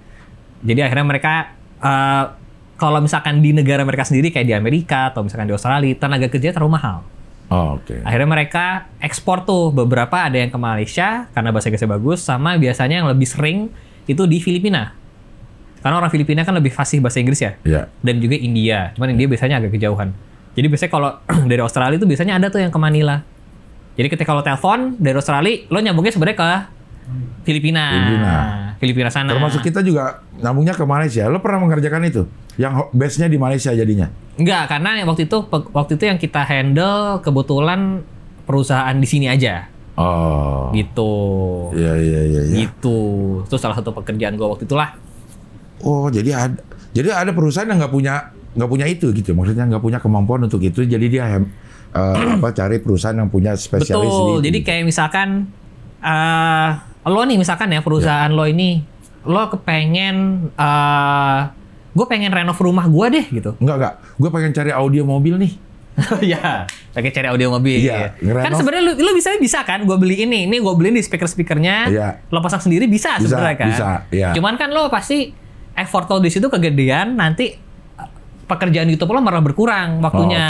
Jadi akhirnya mereka kalau misalkan di negara mereka sendiri kayak di Amerika atau misalkan di Australia, tenaga kerja terlalu mahal. Oke. Akhirnya mereka ekspor tuh, beberapa ada yang ke Malaysia karena bahasa Inggrisnya bagus, sama biasanya yang lebih sering itu di Filipina. Karena orang Filipina kan lebih fasih bahasa Inggris ya. Iya. Dan juga India. Cuman India biasanya agak kejauhan. Jadi biasanya kalau dari Australia itu biasanya ada tuh yang ke Manila. Jadi ketika lo telepon dari Australia, lo nyambungnya sebenarnya ke Filipina sana. Termasuk kita juga nyambungnya ke Malaysia. Lo pernah mengerjakan itu? Yang base-nya di Malaysia jadinya? Enggak, karena waktu itu yang kita handle kebetulan perusahaan di sini aja. Oh. Gitu. Iya. Gitu. Itu salah satu pekerjaan gue waktu itulah. Oh, jadi ada perusahaan yang nggak punya itu gitu. Maksudnya nggak punya kemampuan untuk itu. Jadi dia cari perusahaan yang punya spesialis. Betul. Jadi kayak misalkan lo nih misalkan ya perusahaan lo ini lo kepengen gue pengen renov rumah gue deh gitu. Enggak. Gue pengen cari audio mobil nih. Ya, pengen cari audio mobil. Iya, kan sebenarnya lo bisa kan gue beli ini gue beliin di speakernya. Iya. Lo pasang sendiri bisa sebenarnya kan. Bisa, iya. Cuman kan lo pasti effort lo di situ kegedean nanti pekerjaan YouTube lo malah berkurang waktunya.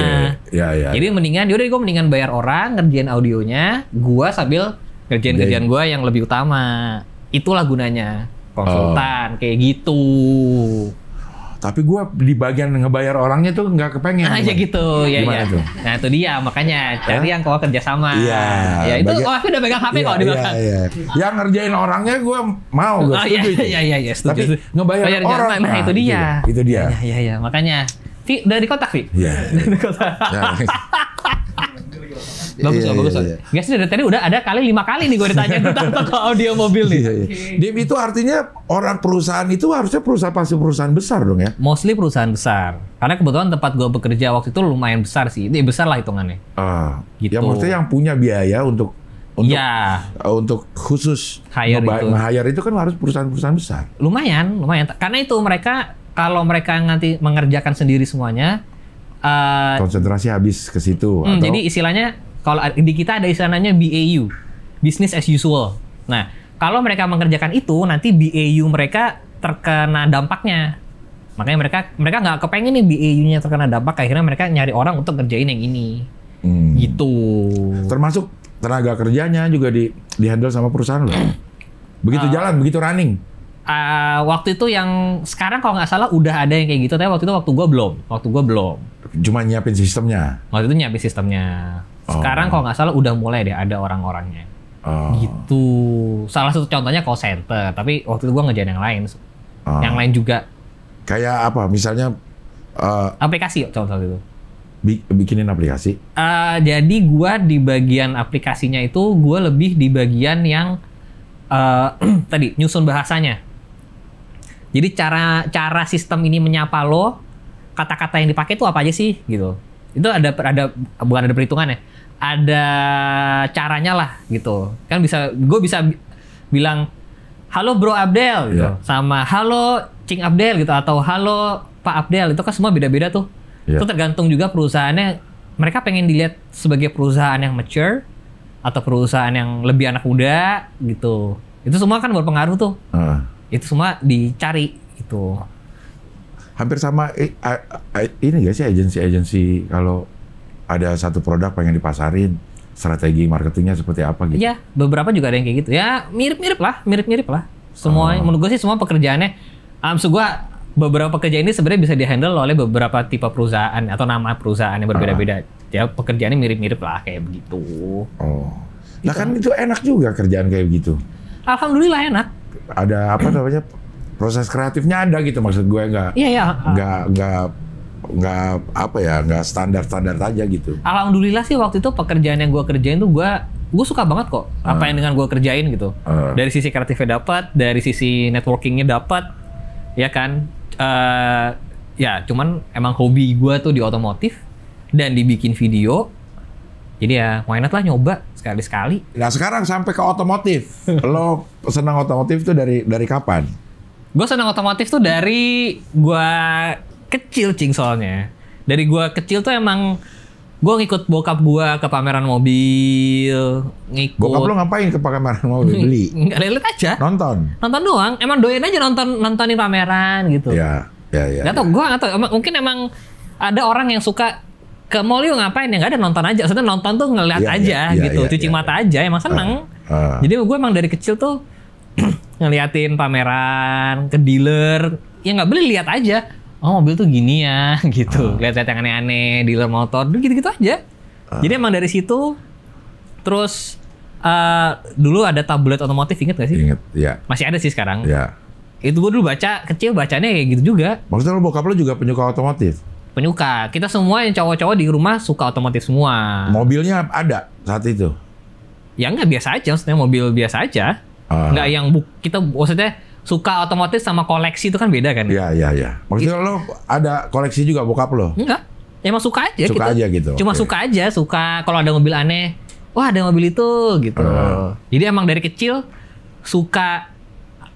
Iya. Jadi mendingan gue mendingan bayar orang ngerjain audionya, gue sambil ngerjain kerjaan gue yang lebih utama. Itulah gunanya konsultan kayak gitu. Tapi gue di bagian ngebayar orangnya tuh nggak kepengen. Aja gitu, ya. Tuh? Nah itu dia makanya cari yang kau kerjasama. Iya. Ya itu aku udah pegang HP kok di belakang. Iya. Yang ngerjain orangnya gue mau, gue setuju. Iya, setuju. Tapi ngebayar orang. Nah itu dia. Itu dia. Iya. Makanya, Vi, udah di kontak, Vi? Iya. Dari kontak. Bagus. Guys, dari tadi udah ada 5 kali nih gue ditanya tentang audio mobil nih. Dia itu artinya perusahaan itu harusnya perusahaan besar dong ya? Mostly perusahaan besar. Karena kebetulan tempat gue bekerja waktu itu lumayan besar sih. Ini besar lah hitungannya. Gitu. Ya maksudnya yang punya biaya untuk khusus nge-hire itu kan harus perusahaan-perusahaan besar. Lumayan. Karena itu mereka kalau mereka nanti mengerjakan sendiri semuanya, konsentrasi habis ke situ. Atau? Jadi istilahnya kalau di kita ada istilahnya BAU, business as usual. Nah, kalau mereka mengerjakan itu, nanti BAU mereka terkena dampaknya. Makanya mereka nggak kepengen nih BAU-nya terkena dampak. Akhirnya mereka nyari orang untuk ngerjain yang ini. Gitu. Termasuk tenaga kerjanya juga di-handle sama perusahaan loh. Begitu jalan, begitu running. Waktu itu yang sekarang kalau nggak salah udah ada yang kayak gitu. Tapi waktu gue belum. Cuma nyiapin sistemnya? Waktu itu nyiapin sistemnya. Sekarang kalau nggak salah udah mulai deh ada orang-orangnya. Gitu. Salah satu contohnya call center. Tapi waktu itu gue ngerjain yang lain. Yang lain juga. Kayak apa? Misalnya aplikasi contoh itu. Bikinin aplikasi? Jadi gue di bagian aplikasinya itu gue lebih di bagian yang tadi nyusun bahasanya. Jadi cara sistem ini menyapa lo, kata-kata yang dipakai itu apa aja sih gitu. Itu bukan ada perhitungannya. Ada caranya lah gitu. Kan gue bisa bilang halo Bro Abdel gitu, sama halo Cing Abdel gitu, atau halo Pak Abdel, itu kan semua beda-beda tuh. Itu tergantung juga perusahaannya. Mereka pengen dilihat sebagai perusahaan yang mature atau perusahaan yang lebih anak muda gitu. Itu semua kan berpengaruh tuh. Itu semua dicari gitu. Hampir sama ini gak sih agensi kalau ada satu produk pengen dipasarin, strategi marketingnya seperti apa gitu? Iya, beberapa juga ada yang kayak gitu. Ya mirip-mirip lah. Semua menurut gue sih semua pekerjaannya. Maksud gue beberapa pekerjaan ini sebenarnya bisa dihandle oleh beberapa tipe perusahaan atau nama perusahaan yang berbeda-beda. Ya pekerjaannya mirip-mirip lah kayak begitu. Nah kan itu enak juga kerjaan kayak begitu. Alhamdulillah enak. Ada apa namanya, proses kreatifnya ada gitu, maksud gue nggak standar aja gitu. Alhamdulillah sih waktu itu pekerjaan yang gue kerjain tuh gue suka banget kok apa yang dengan gue kerjain gitu. Dari sisi kreatifnya dapat, dari sisi networkingnya dapat, ya kan. Ya cuman emang hobi gue tuh di otomotif dan dibikin video. Jadi ya why not lah nyoba sekali-sekali. Nah sekarang sampai ke otomotif. Lo senang otomotif tuh dari kapan? Gue senang otomotif tuh dari gue kecil, Cing, soalnya. Dari gue kecil tuh emang gue ngikut bokap gue ke pameran mobil. Bokap lo ngapain ke pameran mobil? Beli? Nggak, lihat aja. Nonton doang. Emang doyan aja nontonin pameran gitu. Ya. Gak tau, gue gak tau. Mungkin emang ada orang yang suka ke mall yuk ngapain ya, nggak ada, nonton aja. Maksudnya nonton tuh ngeliat aja gitu, cuci mata aja, emang seneng. Jadi gue emang dari kecil tuh ngeliatin pameran, ke dealer, ya nggak beli, lihat aja. oh mobil tuh gini ya gitu. Lihat-lihat yang aneh-aneh, dealer motor, gitu-gitu aja. Jadi emang dari situ terus dulu ada tablet otomotif, inget gak sih? Inget, ya. Masih ada sih sekarang. Ya. Itu gue dulu kecil bacanya kayak gitu juga. Maksudnya lo bokap lo juga penyuka otomotif? Penyuka. Kita semua yang cowok-cowok di rumah suka otomotif semua. Mobilnya ada saat itu? Ya nggak, biasa aja, maksudnya mobil biasa aja. Nggak yang kita maksudnya suka otomotif sama koleksi itu kan beda kan? Iya. Maksudnya lo ada koleksi juga bokap lo? Enggak. Emang suka aja gitu. Suka aja gitu. Cuma suka aja, suka kalau ada mobil aneh. Wah, ada mobil itu gitu. Jadi emang dari kecil suka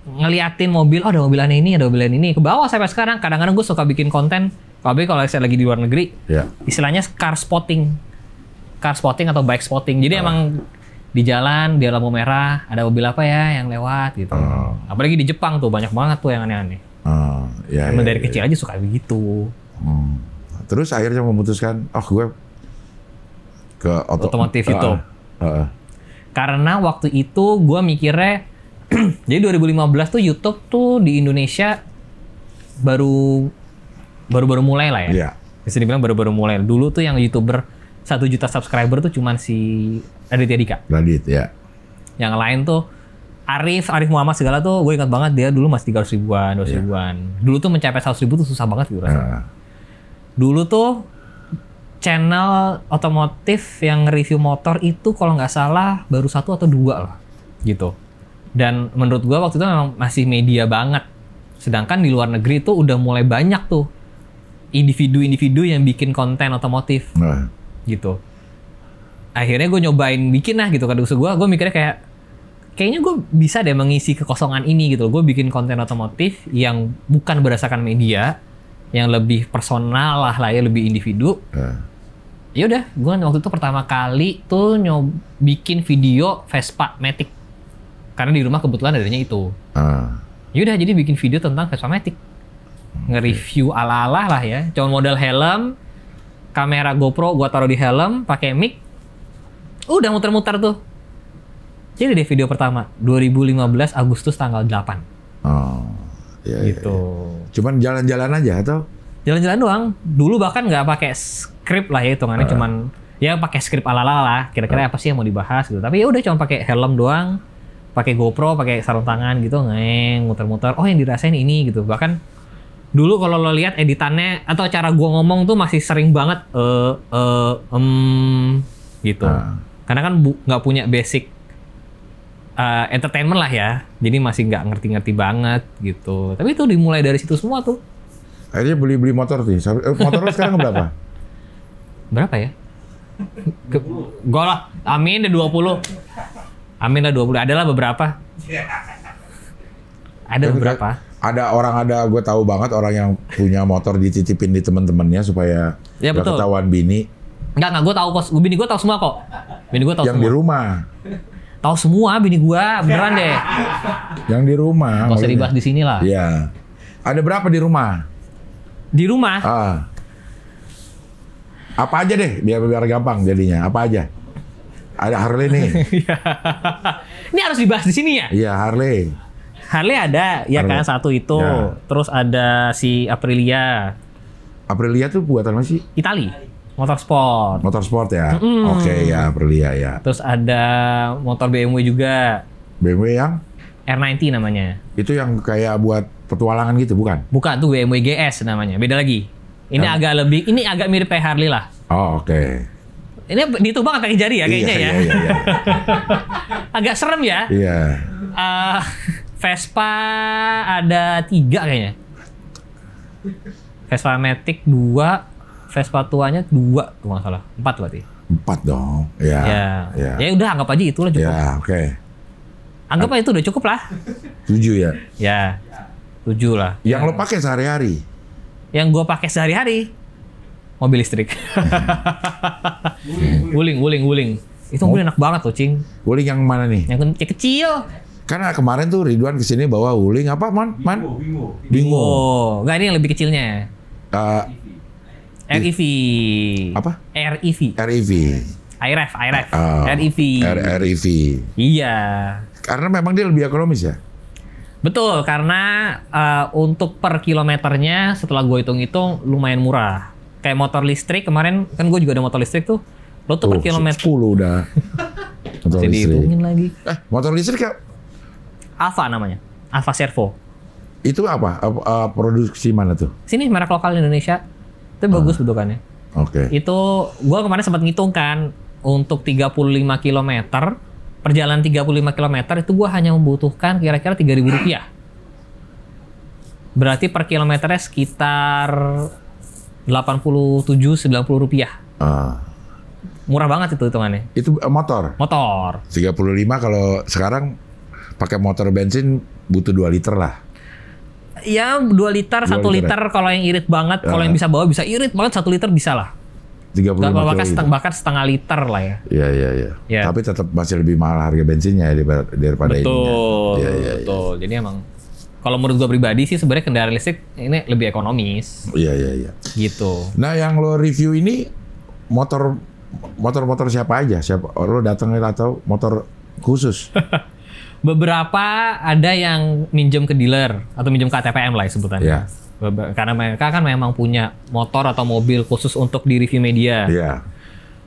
ngeliatin mobil, oh ada mobil aneh ini, ada mobil ini. Ke bawah sampai sekarang kadang-kadang gue suka bikin konten, apalagi kalau saya lagi di luar negeri. Istilahnya car spotting atau bike spotting. Jadi emang di jalan, di lampu merah, ada mobil apa ya yang lewat gitu. Apalagi di Jepang tuh banyak banget tuh yang aneh-aneh. Dari kecil aja suka begitu. Terus akhirnya memutuskan, gue ke otomotif itu. Karena waktu itu gue mikirnya, jadi 2015 tuh YouTube tuh di Indonesia baru mulai lah ya. Iya. Bisa dibilang baru mulai. Dulu tuh yang YouTuber 1 juta subscriber tuh cuman si Raditya Dika. Ya. Yang lain tuh Arif Muhammad segala tuh gue ingat banget dia dulu masih 300 ribuan, 200 ribuan. Dulu tuh mencapai 100 ribu tuh susah banget gue rasa. Dulu tuh channel otomotif yang review motor itu kalau nggak salah baru 1 atau 2 lah gitu. Dan menurut gue waktu itu memang masih media banget. Sedangkan di luar negeri tuh udah mulai banyak tuh individu-individu yang bikin konten otomotif gitu. Akhirnya gue nyobain bikin lah gitu kan. Gue mikirnya kayaknya gue bisa deh mengisi kekosongan ini gitu. Gue bikin konten otomotif yang bukan berdasarkan media, yang lebih personal lah ya, lebih individu. Ya udah, gue waktu itu pertama kali tuh bikin video Vespa Matic. Karena di rumah kebetulan adanya itu. Ya udah, jadi bikin video tentang Vespa Matic. Nge-review ala-ala lah ya. Cuma modal helm, kamera GoPro gua taruh di helm, pakai mic. Udah muter-muter tuh. Jadi deh video pertama 2015 Agustus tanggal 8. Gitu. Cuman jalan-jalan aja atau? Jalan-jalan doang. Dulu bahkan nggak pakai skrip lah ya, hitungannya cuman ya pakai skrip ala-ala lah. Kira-kira apa sih yang mau dibahas gitu. Tapi ya udah cuma pakai helm doang. Pakai GoPro, pakai sarung tangan gitu, muter-muter. Oh, yang dirasain ini gitu. Bahkan dulu kalau lo lihat editannya atau cara gua ngomong tuh masih sering banget gitu. Karena kan nggak punya basic entertainment lah ya. Jadi masih nggak ngerti-ngerti banget gitu. Tapi itu dimulai dari situ semua tuh. Akhirnya beli motor tuh. Motor lo sekarang berapa? Berapa ya? Gua lah. Amin deh 20. Amin lah 20. Adalah beberapa. Ada beberapa. Gue tahu banget orang yang punya motor dititipin di teman-temannya supaya gak ketahuan bini. Enggak, gue tahu kok. Bini gue tahu semua kok. Bini gue tahu yang semua. Yang di rumah. Tahu semua bini gue, beneran deh. Yang di rumah. Gak usah dibahas di sini lah. Iya. Ada berapa di rumah? Di rumah? Apa aja deh, biar gampang jadinya. Apa aja? Ada Harley nih. Ini harus dibahas di sini ya? Iya, Harley. Harley ada, ya kan, satu itu. Ya. Terus ada si Aprilia. Aprilia tuh buatan apa sih? Itali. Motorsport. Motorsport ya? Oke, ya Aprilia ya. Terus ada motor BMW juga. BMW yang? R90 namanya. Itu yang kayak buat petualangan gitu, bukan? Bukan, tuh BMW GS namanya. Beda lagi. Ini agak mirip kayak Harley lah. Oh, oke. Ini dihitung banget pakai jari ya kayaknya ya. Iya. Agak serem ya. Iya. Vespa ada 3 kayaknya. Vespa Matic 2, Vespa tuanya 2 kalau nggak salah. 4 berarti. 4 dong. Ya. Ya udah anggap aja itulah cukup. Ya, oke. Anggap aja itu udah cukup lah. 7 ya. Ya. 7 lah. Yang lo pakai sehari-hari? Yang gua pakai sehari-hari mobil listrik. Wuling. Itu mobil enak banget tuh, Cing. Wuling yang mana nih? Yang kecil. Karena kemarin tuh Ridwan kesini bawa Wuling apa, Man? Bingo. Enggak, ini yang lebih kecilnya. REV. Apa? REV. iREV. REV. REV. Iya. Karena memang dia lebih ekonomis ya? Betul, karena untuk per kilometernya setelah gue hitung-hitung lumayan murah. Kayak motor listrik kemarin kan gue juga ada motor listrik tuh. Lo tuh per kilometer 10 udah. Motor bisa listrik. dihitungin lagi. Motor listrik ya? Alfa namanya, Alfa Servo. Itu apa? Produksi mana tuh? Sini merek lokal Indonesia. Itu bagus bentukannya. Oke. Itu gue kemarin sempat ngitung kan untuk 35 km, perjalanan 35 km itu gue hanya membutuhkan kira-kira Rp3.000. Berarti per kilometernya sekitar Rp87-90. Murah banget itu hitungannya. Itu motor? Motor. 35 kalau sekarang pakai motor bensin butuh 2 liter lah. Ya 2 liter, 1 liter kalau yang irit banget, kalau yang bisa bawa bisa irit banget 1 liter bisa lah. 35 bahkan setengah liter lah ya. Iya. Ya. Tapi tetap masih lebih mahal harga bensinnya daripada ini. Betul. Jadi emang kalau menurut gua pribadi sih sebenarnya kendaraan listrik ini lebih ekonomis. Iya. Gitu. Nah, yang lo review ini motor siapa aja? Lo datangin atau motor khusus? Beberapa ada yang minjem ke dealer atau minjem ke ATPM lah sebutannya. Iya. Karena mereka kan memang punya motor atau mobil khusus untuk di review media. Iya.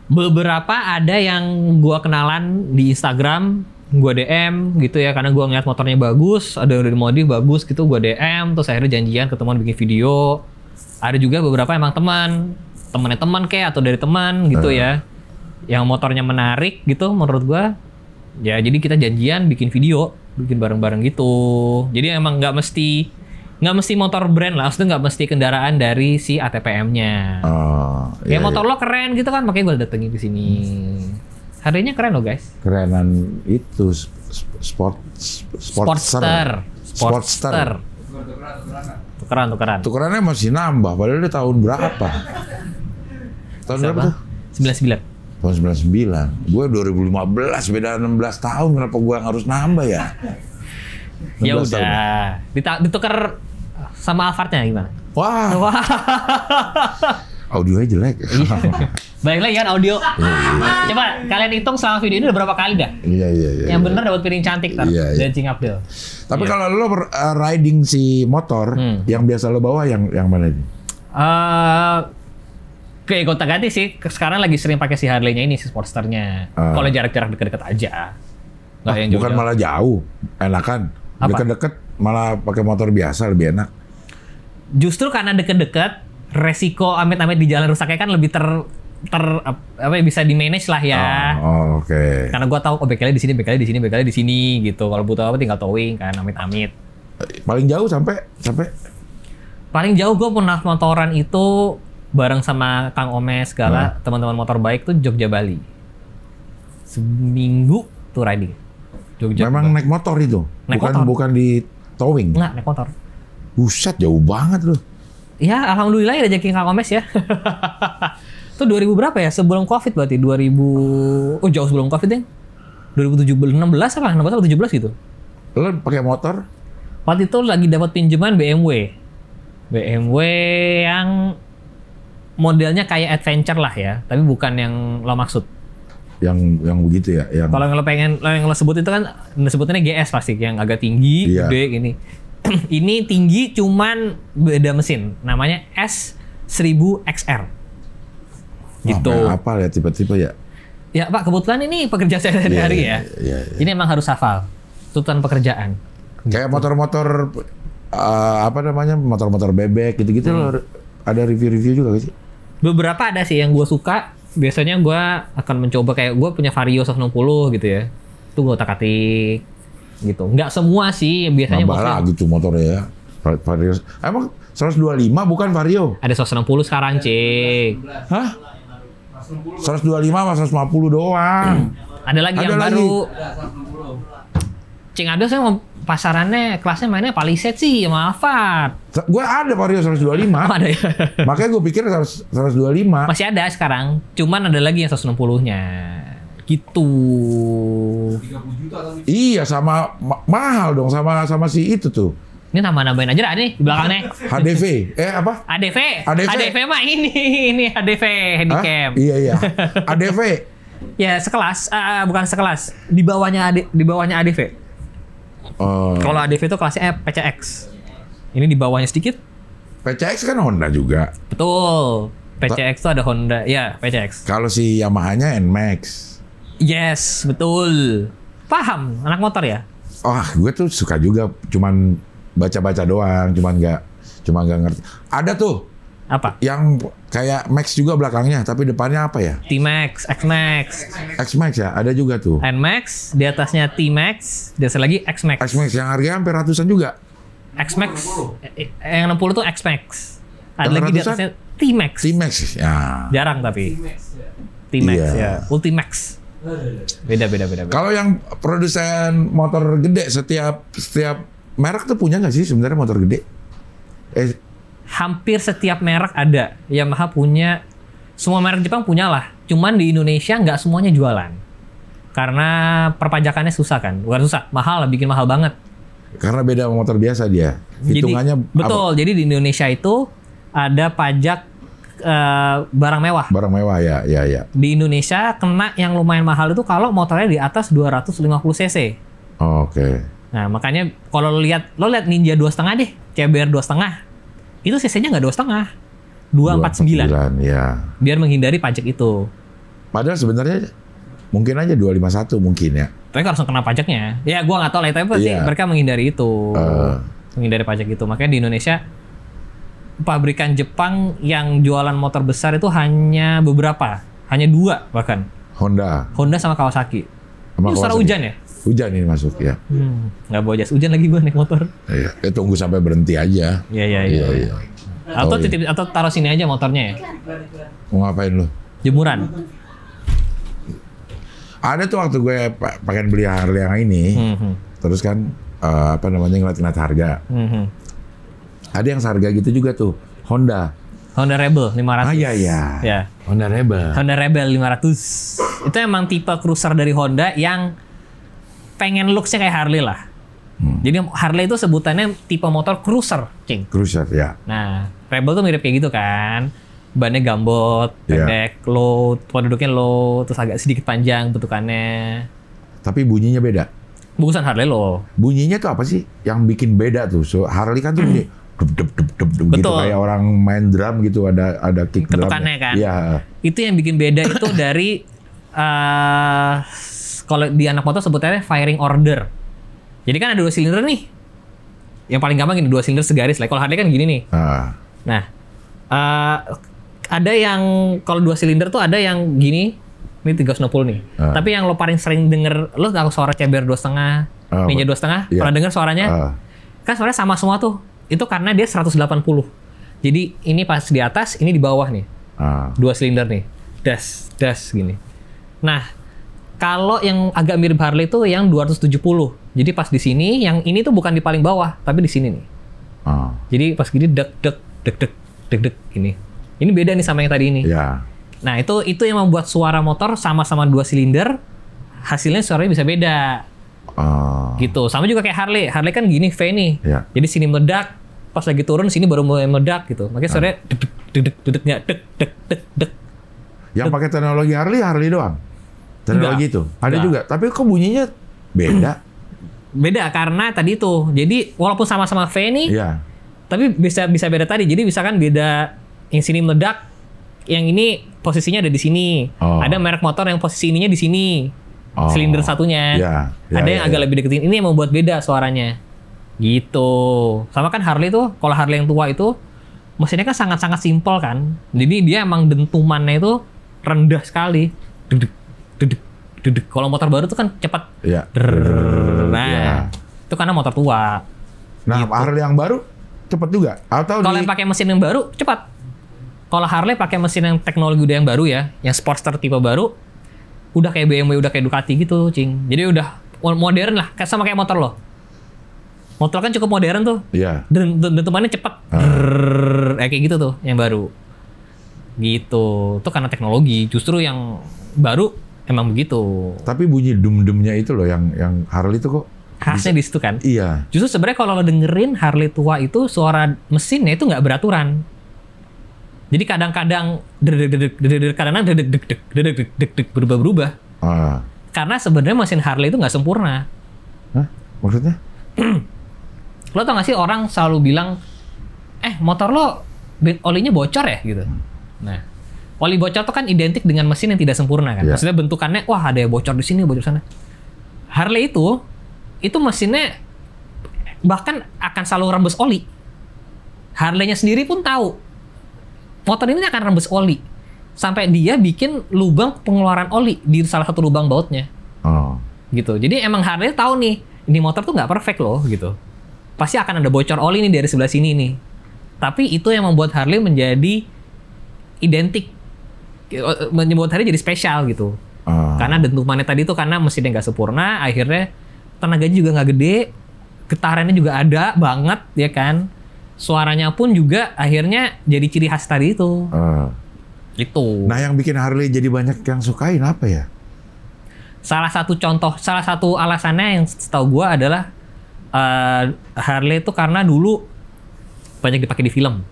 Beberapa ada yang gua kenalan di Instagram, gua DM gitu ya, karena gua ngeliat motornya bagus, ada yang udah dimodif bagus gitu, gua DM, terus akhirnya janjian ketemuan bikin video. Ada juga beberapa emang temannya teman kayak atau dari teman gitu ya, yang motornya menarik gitu menurut gua. Ya jadi kita janjian bikin video, bikin bareng-bareng gitu. Jadi emang nggak mesti motor brand lah, maksudnya nggak mesti kendaraan dari si ATPM-nya. Ya motor lo keren gitu kan, makanya gue datengin ke sini. Harganya keren lo guys. Kerenan itu Sportster. Tukeran. Tukerannya masih nambah, padahal dia tahun berapa? Tahun berapa tuh? 99. Tahun 99. Gue 2015, beda 16 tahun. Kenapa gue harus nambah ya? Ya udah. Ditukar sama Alphard-nya gimana? Wah. Audionya jelek. Baik lagi kan audio. Coba kalian hitung selama video ini udah berapa kali dah? Iya. Yang bener dapat piring cantik tar. Dan Cing Abdel. Tapi kalau lo riding si motor, yang biasa lo bawa yang mana ini? Kayak gonta-ganti sih. Sekarang lagi sering pakai si Harley-nya ini, si Sportster-nya. Kalau jarak-jarak deket-deket aja. Yang bukan malah jauh, enakan. Deket-deket malah pakai motor biasa lebih enak. Justru karena deket-deket, resiko amit-amit di jalan rusaknya kan lebih bisa di manage lah ya. Oke. Karena gua tahu bengkelnya di sini gitu. Kalau butuh apa tinggal towing kan, amit-amit. Paling jauh sampai? Paling jauh gua pernah motoran itu bareng sama Kang Omes segala teman-teman motor baik tuh Jogja Bali. Seminggu tuh riding. Jogja. Memang naik motor itu? Bukan di towing? Enggak, naik motor. Buset, jauh banget loh. Ya, alhamdulillah ya rezeki Kang Omes ya. Itu 2000 berapa ya? Sebelum Covid berarti 2000. Oh, jauh sebelum Covid deh. 2016 apa? 16 atau 17 gitu. Lo pakai motor? Waktu itu lagi dapat pinjaman BMW yang modelnya kayak adventure lah ya, tapi bukan yang lo maksud. Yang begitu ya? Kalau yang lo sebut itu kan sebutannya GS pasti, yang agak tinggi, gede gini. Ini tinggi cuman beda mesin, namanya S1000XR. Gitu. Apa ya tipe-tipe ya? Ya Pak, kebetulan ini pekerjaan saya sehari-hari ya. Ini emang harus hafal. Tuntutan pekerjaan. Kayak motor-motor motor-motor bebek gitu-gitu lo ada review-review juga gak sih? Beberapa ada sih yang gue suka. Biasanya gue akan mencoba kayak gue punya Vario 160 gitu ya. Itu gue otak-atik gitu. Nggak semua sih, biasanya nambah lagi tuh motornya ya. Vario. Emang 125 bukan Vario? Ada 160 sekarang, Cik. Hah? 125 sama 150 doang. Ada lagi yang baru. Cing Abdel saya mau pasarannya kelasnya mainnya Palisade sih sama Alphard. Gue ada Vario 125. Ada ya? Makanya gue pikir 125. Masih ada sekarang. Cuman ada lagi yang 160-nya. Gitu. 30 juta tapi. Iya, sama mahal dong sama si itu tuh. Ini nama-namain aja dah nih di belakangnya. HDV. Apa? ADV mah ini HDV Handycam. Iya. ADV. Ya sekelas, bukan sekelas. Di bawahnya ADV. Kalau ADV itu kelasnya PCX. Ini di bawahnya sedikit. PCX kan Honda juga. Betul. PCX itu ada Honda. Ya, PCX. Kalau si Yamaha-nya NMAX. Yes, betul. Paham, anak motor ya? Gue tuh suka juga, cuman baca-baca doang, cuma nggak ngerti. Ada tuh. Apa? Yang kayak Max juga belakangnya, tapi depannya apa ya? T-Max, X-Max. X-Max ya, ada juga tuh. N-Max, di atasnya T-Max, di atasnya lagi X-Max. X-Max yang harganya hampir ratusan juga. X-Max, yang 60 tuh X-Max. Ada lagi di atasnya T-Max. T-Max, ya. Jarang tapi. T-Max ya, Ultimax. Beda. Kalau yang produsen motor gede, setiap merek tuh punya nggak sih sebenarnya motor gede? Hampir setiap merek ada. Yamaha punya, semua merek Jepang punya lah. Cuman di Indonesia nggak semuanya jualan. Karena perpajakannya susah kan. Bukan susah, mahal lah, bikin mahal banget. Karena beda sama motor biasa dia. Hitungannya betul, jadi di Indonesia itu ada pajak barang mewah. Barang mewah ya. Di Indonesia kena yang lumayan mahal itu kalau motornya di atas 250 cc. Oke. Nah makanya kalau lo lihat Ninja 2,5 deh, CBR 2,5. Itu cc-nya nggak 2,5, 249. Ya. Biar menghindari pajak itu. Padahal sebenarnya mungkin aja 251 mungkin ya. Tapi langsung kena pajaknya. Ya gua nggak tahu lah, tapi pasti mereka menghindari itu. Menghindari pajak itu. Makanya di Indonesia pabrikan Jepang yang jualan motor besar itu hanya beberapa, hanya 2 bahkan. Honda sama Kawasaki. Ini suara hujan ya? Hujan ini masuk ya. Nggak bawa jas hujan lagi gue naik motor. Iya, tunggu sampai berhenti aja. Iya. Atau taruh sini aja motornya ya. Mau ngapain lu? Jemuran. Ada tuh waktu gue pengen beli Harley yang ini, terus kan ngeliat harga. Ada yang seharga gitu juga tuh, Honda Rebel 500. Iya. Ya. Honda Rebel 500. Itu emang tipe cruiser dari Honda yang pengen looks-nya kayak Harley lah. Jadi Harley itu sebutannya tipe motor cruiser, Cing. Cruiser, ya. Nah, Rebel tuh mirip kayak gitu kan. Bannya gambot, pendek, low, duduknya low, terus agak sedikit panjang bentukannya. Tapi bunyinya beda. Bukan Harley loh. Bunyinya tuh apa sih yang bikin beda tuh? So, Harley kan tuh bunyi dub gitu kayak orang main drum gitu, ada kick drum. Ketukannya kan. Iya. Itu yang bikin beda itu dari kalau di anak motor sebutannya firing order. Jadi kan ada 2 silinder nih. Yang paling gampang ini 2 silinder segaris lah. Kalau Harley kan gini nih. Nah, ada yang kalau 2 silinder tuh ada yang gini. Ini 360 nih. Tapi yang lo paling sering denger, lo tahu suara CBR 2,5, Ninja 2,5? Pernah denger suaranya? Kan suaranya sama semua tuh. Itu karena dia 180. Jadi ini pas di atas, ini di bawah nih. 2 silinder nih. Das gini. Nah, kalau yang agak mirip Harley itu yang 270. Jadi pas di sini, yang ini tuh bukan di paling bawah, tapi di sini nih. Jadi pas gini dek gini. Ini beda nih sama yang tadi ini. Ya. Nah itu yang membuat suara motor sama-sama 2 silinder, hasilnya suaranya bisa beda. Gitu. Sama juga kayak Harley. Harley kan gini V nih. Ya. Jadi sini meledak, pas lagi turun sini baru mulai meledak gitu. Makanya suaranya dek. Yang pakai teknologi Harley doang. Teknologi itu ada juga, tapi kok bunyinya beda? Beda karena tadi itu. Jadi walaupun sama-sama V nih, tapi bisa beda tadi. Jadi misalkan beda, yang sini meledak, yang ini posisinya ada di sini. Ada merek motor yang posisi ininya di sini, silinder satunya. Ada yang agak lebih deketin. Ini yang membuat beda suaranya. Gitu. Sama kan Harley tuh, kalau Harley yang tua itu mesinnya kan sangat-sangat simpel kan. Jadi dia emang dentumannya itu rendah sekali. Duduk. Kalau motor baru tuh kan cepat. Itu karena motor tua. Nah, gitu. Harley yang baru cepat juga? Atau kalau yang pakai mesin yang baru cepat. Kalau Harley pakai mesin yang teknologi udah yang baru ya, yang Sportster tipe baru, udah kayak BMW, udah kayak Ducati gitu, Cing. Jadi udah modern lah, sama kayak motor lo. Motor kan cukup modern tuh. Dentumannya cepat. Kayak gitu tuh, yang baru. Gitu. Itu karena teknologi. Justru yang baru emang begitu. Tapi bunyi dum-dumnya itu loh yang Harley itu kok khasnya di situ kan? Iya. Justru sebenarnya kalau lo dengerin Harley tua itu suara mesinnya itu nggak beraturan. Jadi kadang-kadang kadang-kadang berubah-berubah. Karena sebenarnya mesin Harley itu nggak sempurna. Hah? Maksudnya? Lo tau gak sih orang selalu bilang, motor lo olinya bocor ya gitu. Nah, oli bocor tuh kan identik dengan mesin yang tidak sempurna kan. Yeah. Maksudnya bentukannya, wah ada yang bocor di sini, bocor di sana. Harley itu mesinnya bahkan akan selalu rembes oli. Harley-nya sendiri pun tahu motor ini akan rembes oli. Sampai dia bikin lubang pengeluaran oli di salah satu lubang bautnya. Gitu. Jadi emang Harley tahu nih, ini motor tuh nggak perfect loh gitu. Pasti akan ada bocor oli nih dari sebelah sini nih. Tapi itu yang membuat Harley menjadi identik, membuat Harley jadi spesial gitu. Karena dentumannya tadi tuh karena mesinnya nggak sempurna, akhirnya tenaganya juga nggak gede, getarannya juga ada banget ya kan. Suaranya pun juga akhirnya jadi ciri khas tadi itu. Itu. Nah yang bikin Harley jadi banyak yang sukain apa ya? Salah satu alasannya yang setahu gue adalah Harley itu karena dulu banyak dipakai di film.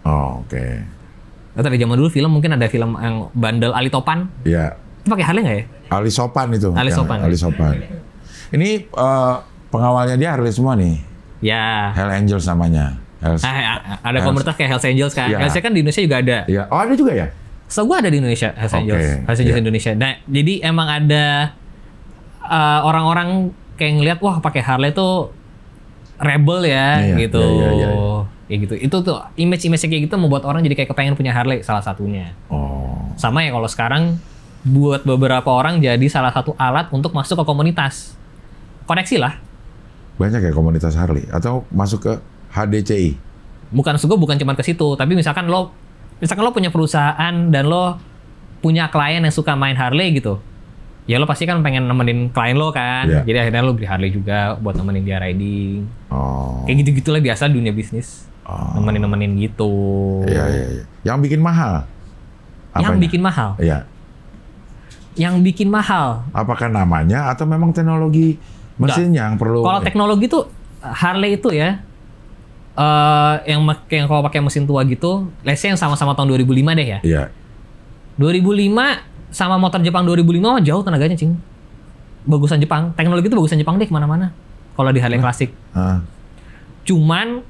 Oke. Atau dari zaman dulu film mungkin ada film yang bandel Ali Topan. Iya. Itu pakai Harley nggak ya? Ali Sopan itu. Ali Sopan. Ali Sopan. Ini pengawalnya dia Harley semua nih. Ya. Hell Angels namanya. Ada komunitas kayak Hells Angels kan. Ya. Hells Angels kan di Indonesia juga ada. Iya. Oh ada juga ya? So gue ada di Indonesia Hells Angels. Hells Angels Indonesia. Nah jadi emang ada orang-orang kayak ngeliat wah pakai Harley tuh rebel ya gitu. Iya. Ya gitu. Itu tuh image-image kayak gitu membuat orang jadi kayak kepengen punya Harley salah satunya. Sama ya kalau sekarang buat beberapa orang jadi salah satu alat untuk masuk ke komunitas. Koneksi lah. Banyak ya komunitas Harley atau masuk ke HDCI? Bukan cuma ke situ, tapi misalkan lo punya perusahaan dan lo punya klien yang suka main Harley gitu. Ya lo pasti kan pengen nemenin klien lo kan. Yeah. Jadi akhirnya lo beli Harley juga buat nemenin dia riding. Kayak gitu-gitulah biasa dunia bisnis. Nemenin gitu. Iya. Yang bikin mahal? Yang bikin mahal? Iya. Yang bikin mahal? Apakah namanya atau memang teknologi mesinnya yang perlu? Kalau teknologi tuh Harley itu ya, yang kalau pakai mesin tua gitu, let's say yang sama-sama tahun 2005 deh ya. Iya. 2005 sama motor Jepang 2005 jauh tenaganya, cing. Bagusan Jepang. Teknologi itu bagusan Jepang deh kemana-mana. Kalau di Harley klasik. Cuman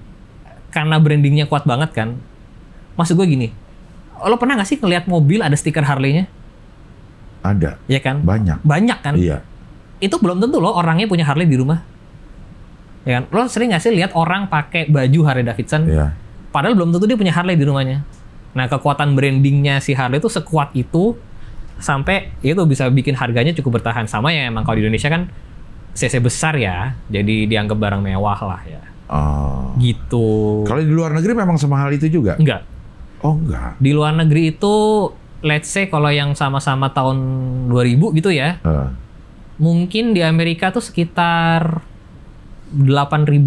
karena brandingnya kuat banget kan. Maksud gue gini, lo pernah nggak sih ngeliat mobil ada stiker Harley-nya? Ada. Iya kan? Banyak kan? Iya. Itu belum tentu lo orangnya punya Harley di rumah. Ya kan? Lo sering nggak sih lihat orang pakai baju Harley Davidson? Iya. Padahal belum tentu dia punya Harley di rumahnya. Nah, kekuatan brandingnya si Harley itu sekuat itu sampai itu bisa bikin harganya cukup bertahan. Sama ya emang kalau di Indonesia kan CC besar ya, jadi dianggap barang mewah lah ya. Gitu. Kalau di luar negeri memang semahal itu juga? Enggak. Oh enggak. Di luar negeri itu let's say kalau yang sama-sama tahun 2000 gitu ya. Mungkin di Amerika tuh sekitar $8.000.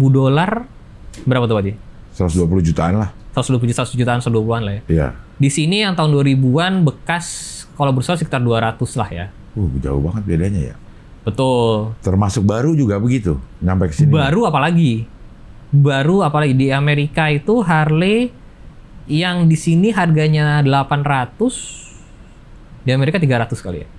Berapa tuh Pak? 120 jutaan lah. 120 jutaan, 120-an lah ya. Iya. Di sini yang tahun 2000-an bekas kalau berusaha sekitar 200 lah ya. Jauh banget bedanya ya. Betul. Termasuk baru juga begitu, nyampe ke sini. Baru apalagi di Amerika itu Harley yang di sini harganya 800, di Amerika 300 kali ya.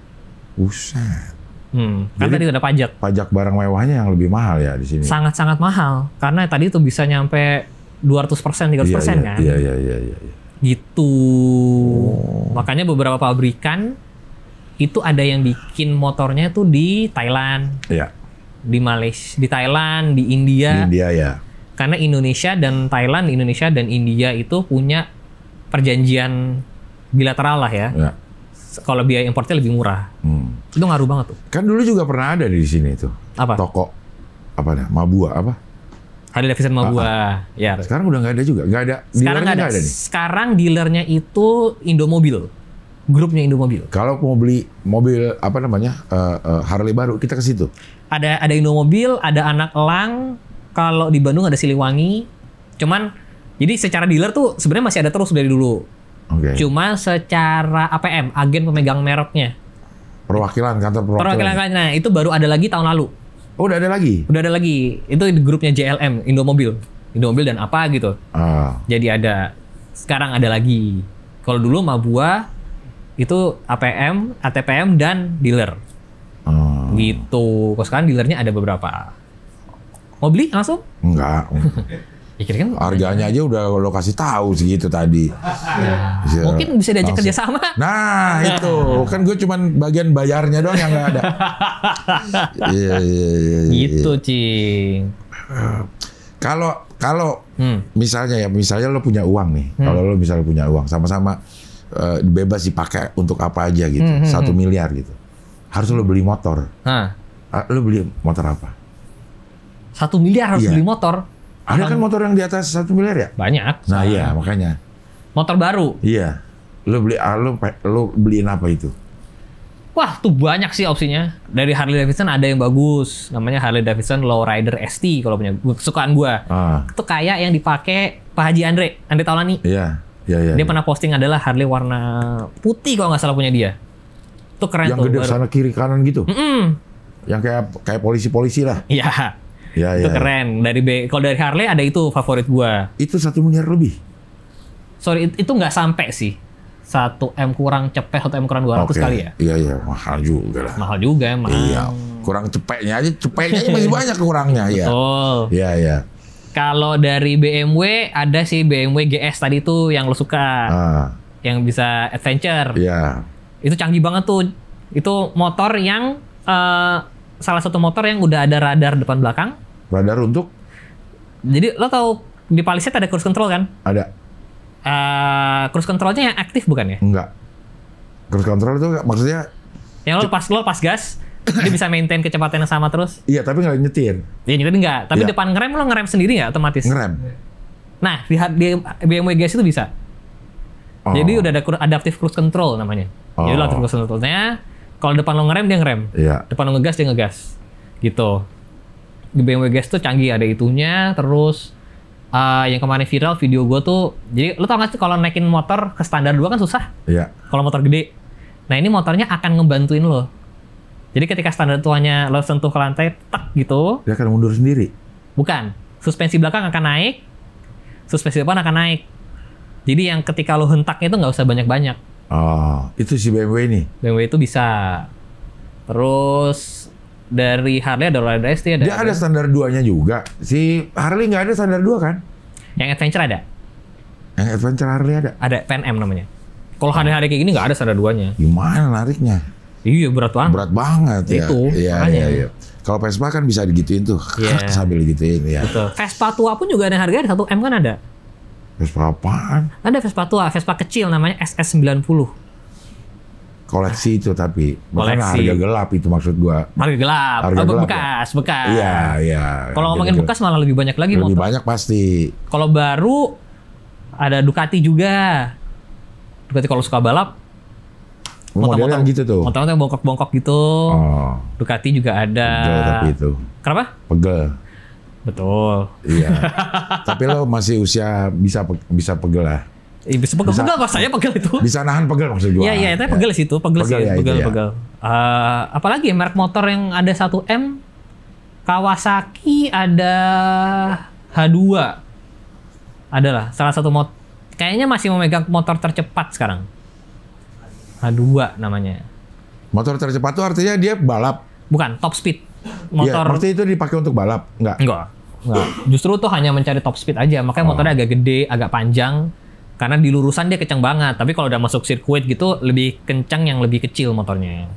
Buset. Kan tadi ada pajak. Pajak barang mewahnya yang lebih mahal ya di sini. Sangat-sangat mahal karena tadi itu bisa nyampe 200%, 300% kan. Iya. Gitu. Makanya beberapa pabrikan itu ada yang bikin motornya tuh di Thailand. Iya. Di Malaysia, di Thailand, di India. Di India ya. Karena Indonesia dan India itu punya perjanjian bilateral lah ya. Ya. Kalau biaya importnya lebih murah. Itu ngaruh banget tuh. Kan dulu juga pernah ada di sini tuh. Apa? Toko Mabua apa? Harley Davidson Mabua. Ya. Sekarang udah nggak ada juga. Nggak ada. Sekarang nggak ada. Sekarang dealernya itu Indomobil. Grupnya Indomobil. Kalau mau beli mobil Harley baru, kita ke situ. Ada Indomobil, ada Anak Elang. Kalau di Bandung ada Siliwangi. Cuman jadi secara dealer tuh sebenarnya masih ada terus dari dulu. Cuma secara APM, agen pemegang mereknya. Kantor perwakilan. Nah, itu baru ada lagi tahun lalu. Oh, udah ada lagi? Udah ada lagi. Itu di grupnya JLM, Indomobil dan apa gitu. Jadi ada. Sekarang ada lagi. Kalau dulu Mabua itu APM, ATPM, dan dealer. Gitu. Kalau sekarang dealernya ada beberapa. Mau beli langsung? Enggak. Ya, kira-kira Harganya aja udah lo kasih tahu segitu tadi. Ya. Mungkin bisa diajak kerja sama. Nah itu kan gue cuman bagian bayarnya doang yang nggak ada. Iya. Gitu, Cing. Kalau misalnya lo punya uang nih, kalau lo misalnya punya uang sama-sama bebas dipakai untuk apa aja gitu, 1 miliar gitu, harus lo beli motor. Lo beli motor apa? 1 miliar harus beli motor. Ada kan motor yang di atas 1 miliar ya? Banyak. Nah iya makanya. Motor baru. Iya. Lo beliin apa itu? Wah, tuh banyak sih opsinya. Dari Harley Davidson ada yang bagus, namanya Harley Davidson Lowrider ST kalau punya kesukaan gua. Itu kayak yang dipakai Pak Haji Andre Taulani. Iya. Dia pernah posting adalah Harley warna putih kalau nggak salah punya dia. Itu keren yang tuh. Yang gede sana kiri kanan gitu. Yang kayak polisi-polisi lah. Iya. Itu keren. Kalau dari Harley ada itu favorit gua. Itu 1 miliar lebih. Sorry, itu nggak sampai sih. 1M kurang cepet, 1M kurang 200 kali ya? Iya, mahal juga lah. Mahal juga emang. Iya, kurang cepetnya aja masih banyak kurangnya ya. Betul. Iya. Kalau dari BMW, ada sih BMW GS tadi tuh yang lo suka. Yang bisa adventure. Iya. Itu canggih banget tuh. Itu motor yang, salah satu motor yang udah ada radar depan belakang. Radar untuk? Jadi lo tahu di Palisade ada cruise control kan? Ada. Cruise controlnya yang aktif bukan ya? Enggak. Cruise control itu maksudnya yang lo pas gas dia bisa maintain kecepatan yang sama terus. Iya, tapi nggak nyetir. Iya, nyetir nggak. Tapi depan ngerem lo ngerem sendiri nggak otomatis? Ngerem. Nah, di BMW GS itu bisa. Jadi udah ada adaptive cruise control namanya. Jadi lo adaptive cruise controlnya, kalau depan lo ngerem dia ngerem. Iya. Depan lo ngegas dia ngegas. Gitu. Di BMW GS tuh canggih, ada itunya. Terus yang kemarin viral video gue tuh, jadi lo tau gak sih kalau naikin motor ke standar 2 kan susah? Iya. Kalau motor gede. Nah ini motornya akan ngebantuin lo. Jadi ketika standar tuanya lo sentuh ke lantai, tak gitu. Dia akan mundur sendiri? Bukan. Suspensi belakang akan naik, suspensi depan akan naik. Jadi yang ketika lo hentaknya itu nggak usah banyak-banyak. Itu si BMW ini? BMW itu bisa. Terus dari Harley ada Lowrider ST ada. Dia ada standar 2-nya juga. Si Harley nggak ada standar 2 kan? Yang Adventure ada. Yang Adventure Harley ada? Ada Pan M namanya. Kalau Harley kayak gini nggak ada standar 2-nya. Gimana nariknya? Iya berat banget. Berat banget ya. Itu. Iya. Kalau Vespa kan bisa digituin tuh. Sambil digituin ya. Betul. Vespa tua pun juga ada harganya 1M kan ada. Vespa apaan? Ada Vespa tua, Vespa kecil namanya SS90. Koleksi itu tapi bukan harga gelap itu maksud gua. Harga gelap. Bekas. Iya. Kalau ngomongin bekas malah lebih banyak lagi lebih motor. banyak pasti. Kalau baru ada Ducati juga. Ducati kalau suka balap. Modelnya gitu tuh. Motor-motor yang bongkok-bongkok gitu. Ducati juga ada. Pegel tapi itu. Kenapa? Pegel. Betul. Iya. Tapi lo masih usia bisa pegel lah. Bisa pegel kok saya pegel itu. Bisa nahan pegel maksud gua. Iya, tapi pegel sih itu, pegel. Apalagi merek motor yang ada 1M, Kawasaki ada H2. Adalah salah satu kayaknya masih memegang motor tercepat sekarang. H2 namanya. Motor tercepat itu artinya dia balap. Bukan, top speed. Motor. Maksudnya itu dipakai untuk balap? Enggak. Justru tuh hanya mencari top speed aja, makanya motornya agak gede, agak panjang. Karena di lurusan dia kencang banget, tapi kalau udah masuk sirkuit gitu lebih kencang yang lebih kecil motornya.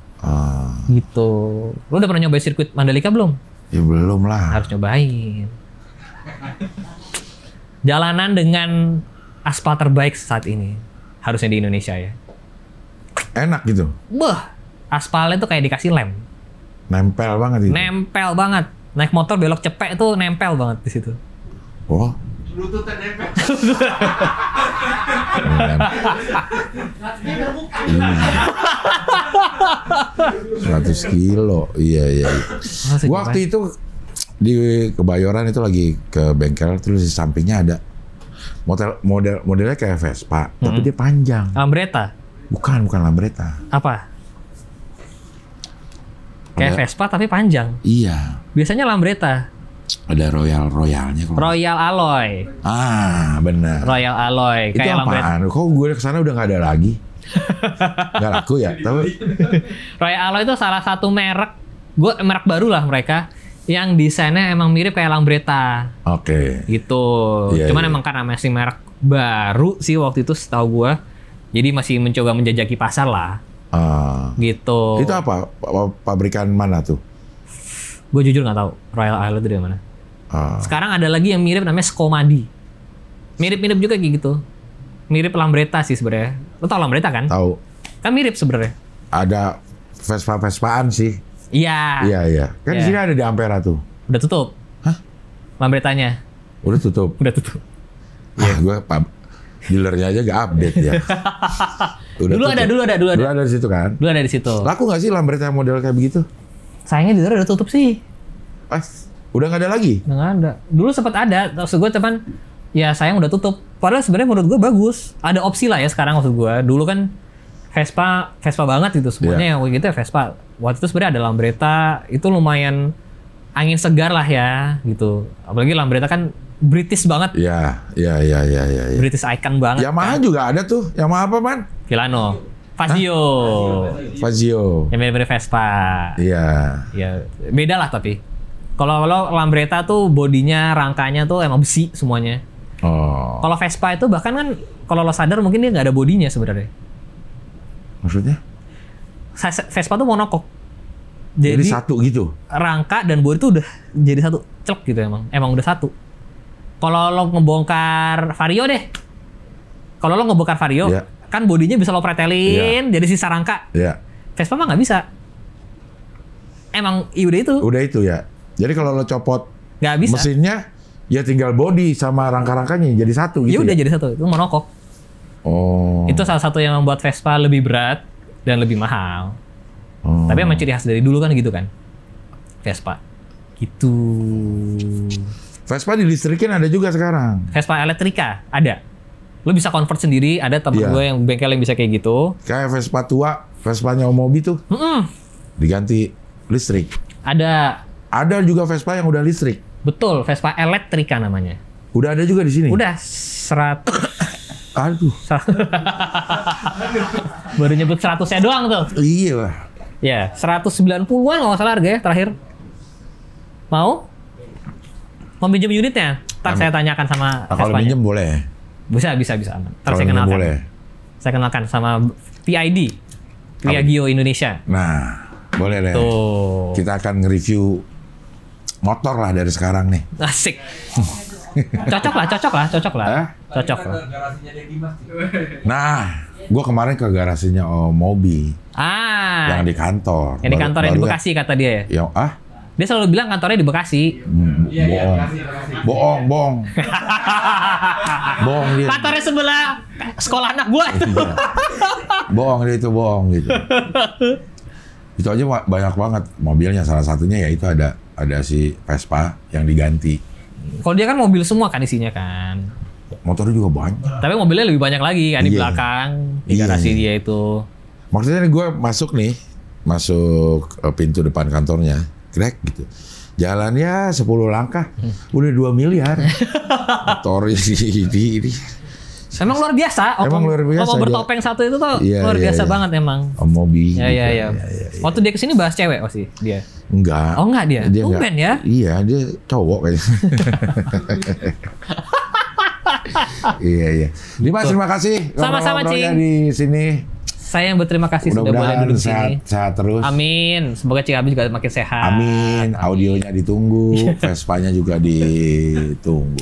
Gitu. Lu udah pernah nyobain sirkuit Mandalika belum? Ya belum lah. Harus nyobain. Jalanan dengan aspal terbaik saat ini harusnya di Indonesia ya. Enak gitu. Aspalnya tuh kayak dikasih lem. Nempel banget itu. Nempel banget. Naik motor belok cepet tuh nempel banget di situ. Lututnya nempel. 100 kilo. Iya. Waktu itu di Kebayoran itu lagi ke bengkel, terus di sampingnya ada modelnya kayak Vespa, tapi dia panjang. Lambretta? Bukan Lambretta. Apa? Kayak Vespa tapi panjang. Iya. Biasanya Lambretta. Ada Royalnya. Royal Alloy. Benar. Royal Alloy. Itu kayak apaan? Kok gue kesana udah nggak ada lagi? Nggak laku ya? Tapi Royal Alloy itu salah satu merek baru lah mereka yang desainnya emang mirip kayak Lambretta. Oke. Gitu. Iya, Cuman iya. emang karena masih merek baru sih waktu itu setahu gua. Jadi masih mencoba menjajaki pasar lah. Gitu. Itu apa? Pabrikan mana tuh? Gue jujur nggak tahu Royal Island itu dari mana. Sekarang ada lagi yang mirip namanya Scomadi. Mirip-mirip juga kayak gitu. Mirip Lambretta sih sebenarnya. Lo tau Lambretta kan? Tahu. Kan mirip sebenarnya. Ada Vespa-Vespaan sih. Iya. Iya. Kan di Iya. sini ada di Ampera tuh. Udah tutup. Hah? Lambrettanya. Udah tutup. Udah tutup. Gue dealernya aja gak update ya. Udah Dulu tutup. ada. Dulu ada di situ kan? Dulu ada di situ. Laku gak sih Lambretta model kayak begitu? Sayangnya dealer udah tutup sih. Udah gak ada lagi? Udah nggak ada. Dulu sempat ada. Maksud gue teman, ya sayang udah tutup. Padahal sebenarnya menurut gue bagus. Ada opsi lah ya sekarang maksud gue. Dulu kan Vespa banget gitu semuanya yang gitu ya Vespa. Waktu itu sebenarnya ada Lambretta. Itu lumayan angin segar lah ya gitu. Apalagi Lambretta kan British banget. Iya. British icon banget. Yamaha juga ada tuh. Yamaha apa man? Filano. Fazio. Yang mirip-mirip Vespa. Iya. Ya, beda lah tapi. Kalau Lambretta tuh bodinya, rangkanya tuh emang besi semuanya. Oh. Kalau Vespa itu bahkan kan kalau lo sadar mungkin dia nggak ada bodinya sebenarnya. Maksudnya? Vespa tuh monokok. Jadi satu gitu? Rangka dan bodi tuh udah jadi satu. Celek gitu emang. Emang udah satu. Kalau lo ngebongkar Vario deh. Kalau lo ngebongkar Vario, Iya. kan bodinya bisa lo pretelin, jadi sisa rangka. Iya. Vespa mah nggak bisa. Emang udah itu. Udah itu ya. Jadi kalau lo copot Nggak bisa. mesinnya, ya tinggal bodi sama rangka-rangkanya jadi satu gitu. Ya udah ya? jadi satu. Itu monokok. Oh. Itu salah satu yang membuat Vespa lebih berat dan lebih mahal. Oh. Tapi emang ciri khas dari dulu kan gitu kan. Vespa. Gitu. Vespa dilistrikin ada juga sekarang. Vespa Electrica ada. Lo bisa convert sendiri, ada temen Iya. gue yang bengkel yang bisa kayak gitu. Kayak Vespa tua, Vespanya Omobi tuh diganti listrik. Ada. Ada juga Vespa yang udah listrik. Betul, Vespa Electrica namanya. Udah ada juga di sini. Udah 100. Aduh. Baru nyebut 100-nya doang tuh. Iya lah. Ya, 190-an kalau nggak salah harganya terakhir. Mau? Mau pinjam unitnya? Ntar saya tanyakan sama Kalau Vespanya. minjem boleh. Bisa aman. Ntar Kalau saya minjem kenalkan. boleh. Saya kenalkan sama PID. Piaggio Indonesia. Nah, boleh deh. Tuh. Kita akan nge-review motor lah dari sekarang nih. Asik. Cocok lah. Cocok lah. Garasinya Dimas. Nah, gue kemarin ke garasinya Mobi yang di kantor. Yang di kantor yang di Baru- Bekasi kata dia ya. Yang Dia selalu bilang kantornya di Bekasi. bohong. Bohong dia. Kantornya sebelah sekolah anak gua itu. Bohong dia itu bohong gitu. Itu aja banyak banget mobilnya. Salah satunya ya itu ada si Vespa yang diganti. Kalau dia kan mobil semua kan isinya kan. Motornya juga banyak. Tapi mobilnya lebih banyak lagi kan di Iya. belakang di Iya. garasi dia itu. Maksudnya gue masuk pintu depan kantornya, krek gitu. Jalannya 10 langkah, udah 2 miliar. Motor ini. Emang luar biasa. Emang luar biasa, Om dia. bertopeng satu itu tuh Iya, luar iya, biasa iya. banget emang. Mobi. Iya. Waktu dia kesini bahas cewek pasti dia. Enggak. Oh, enggak dia? enggak. Tumben ya? Iya, dia cowok kayaknya. Iya. Dimas, terima kasih. Sama-sama, ngobrol-ngobrolnya Cing. di sini. Saya yang berterima kasih sudah boleh Mudah-mudahan duduk di sini. sehat terus. Amin. Semoga Cik Abi juga makin sehat. Amin. Audionya ditunggu, Vespanya juga ditunggu.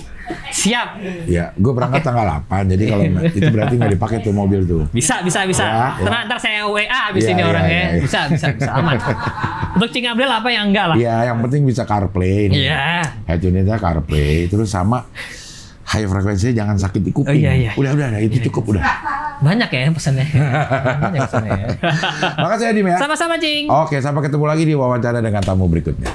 Siap. Ya, gue berangkat tanggal 8, jadi kalau itu berarti nggak dipakai tuh mobil tuh. Bisa. Ya. Tenang, ntar saya WA abis Iya, ini iya, orangnya. iya, iya. Bisa, aman. Untuk Cing Abdel apa yang enggak lah? Iya, yang penting bisa CarPlay. Iya. Head unitnya CarPlay, terus sama high frekuensinya jangan sakit di kuping. Oh, iya. Udah, itu cukup udah. Banyak ya pesannya. Banyak pesannya ya. Makasih ya Dim ya. Sama-sama Cing. Oke, sampai ketemu lagi di wawancara dengan tamu berikutnya.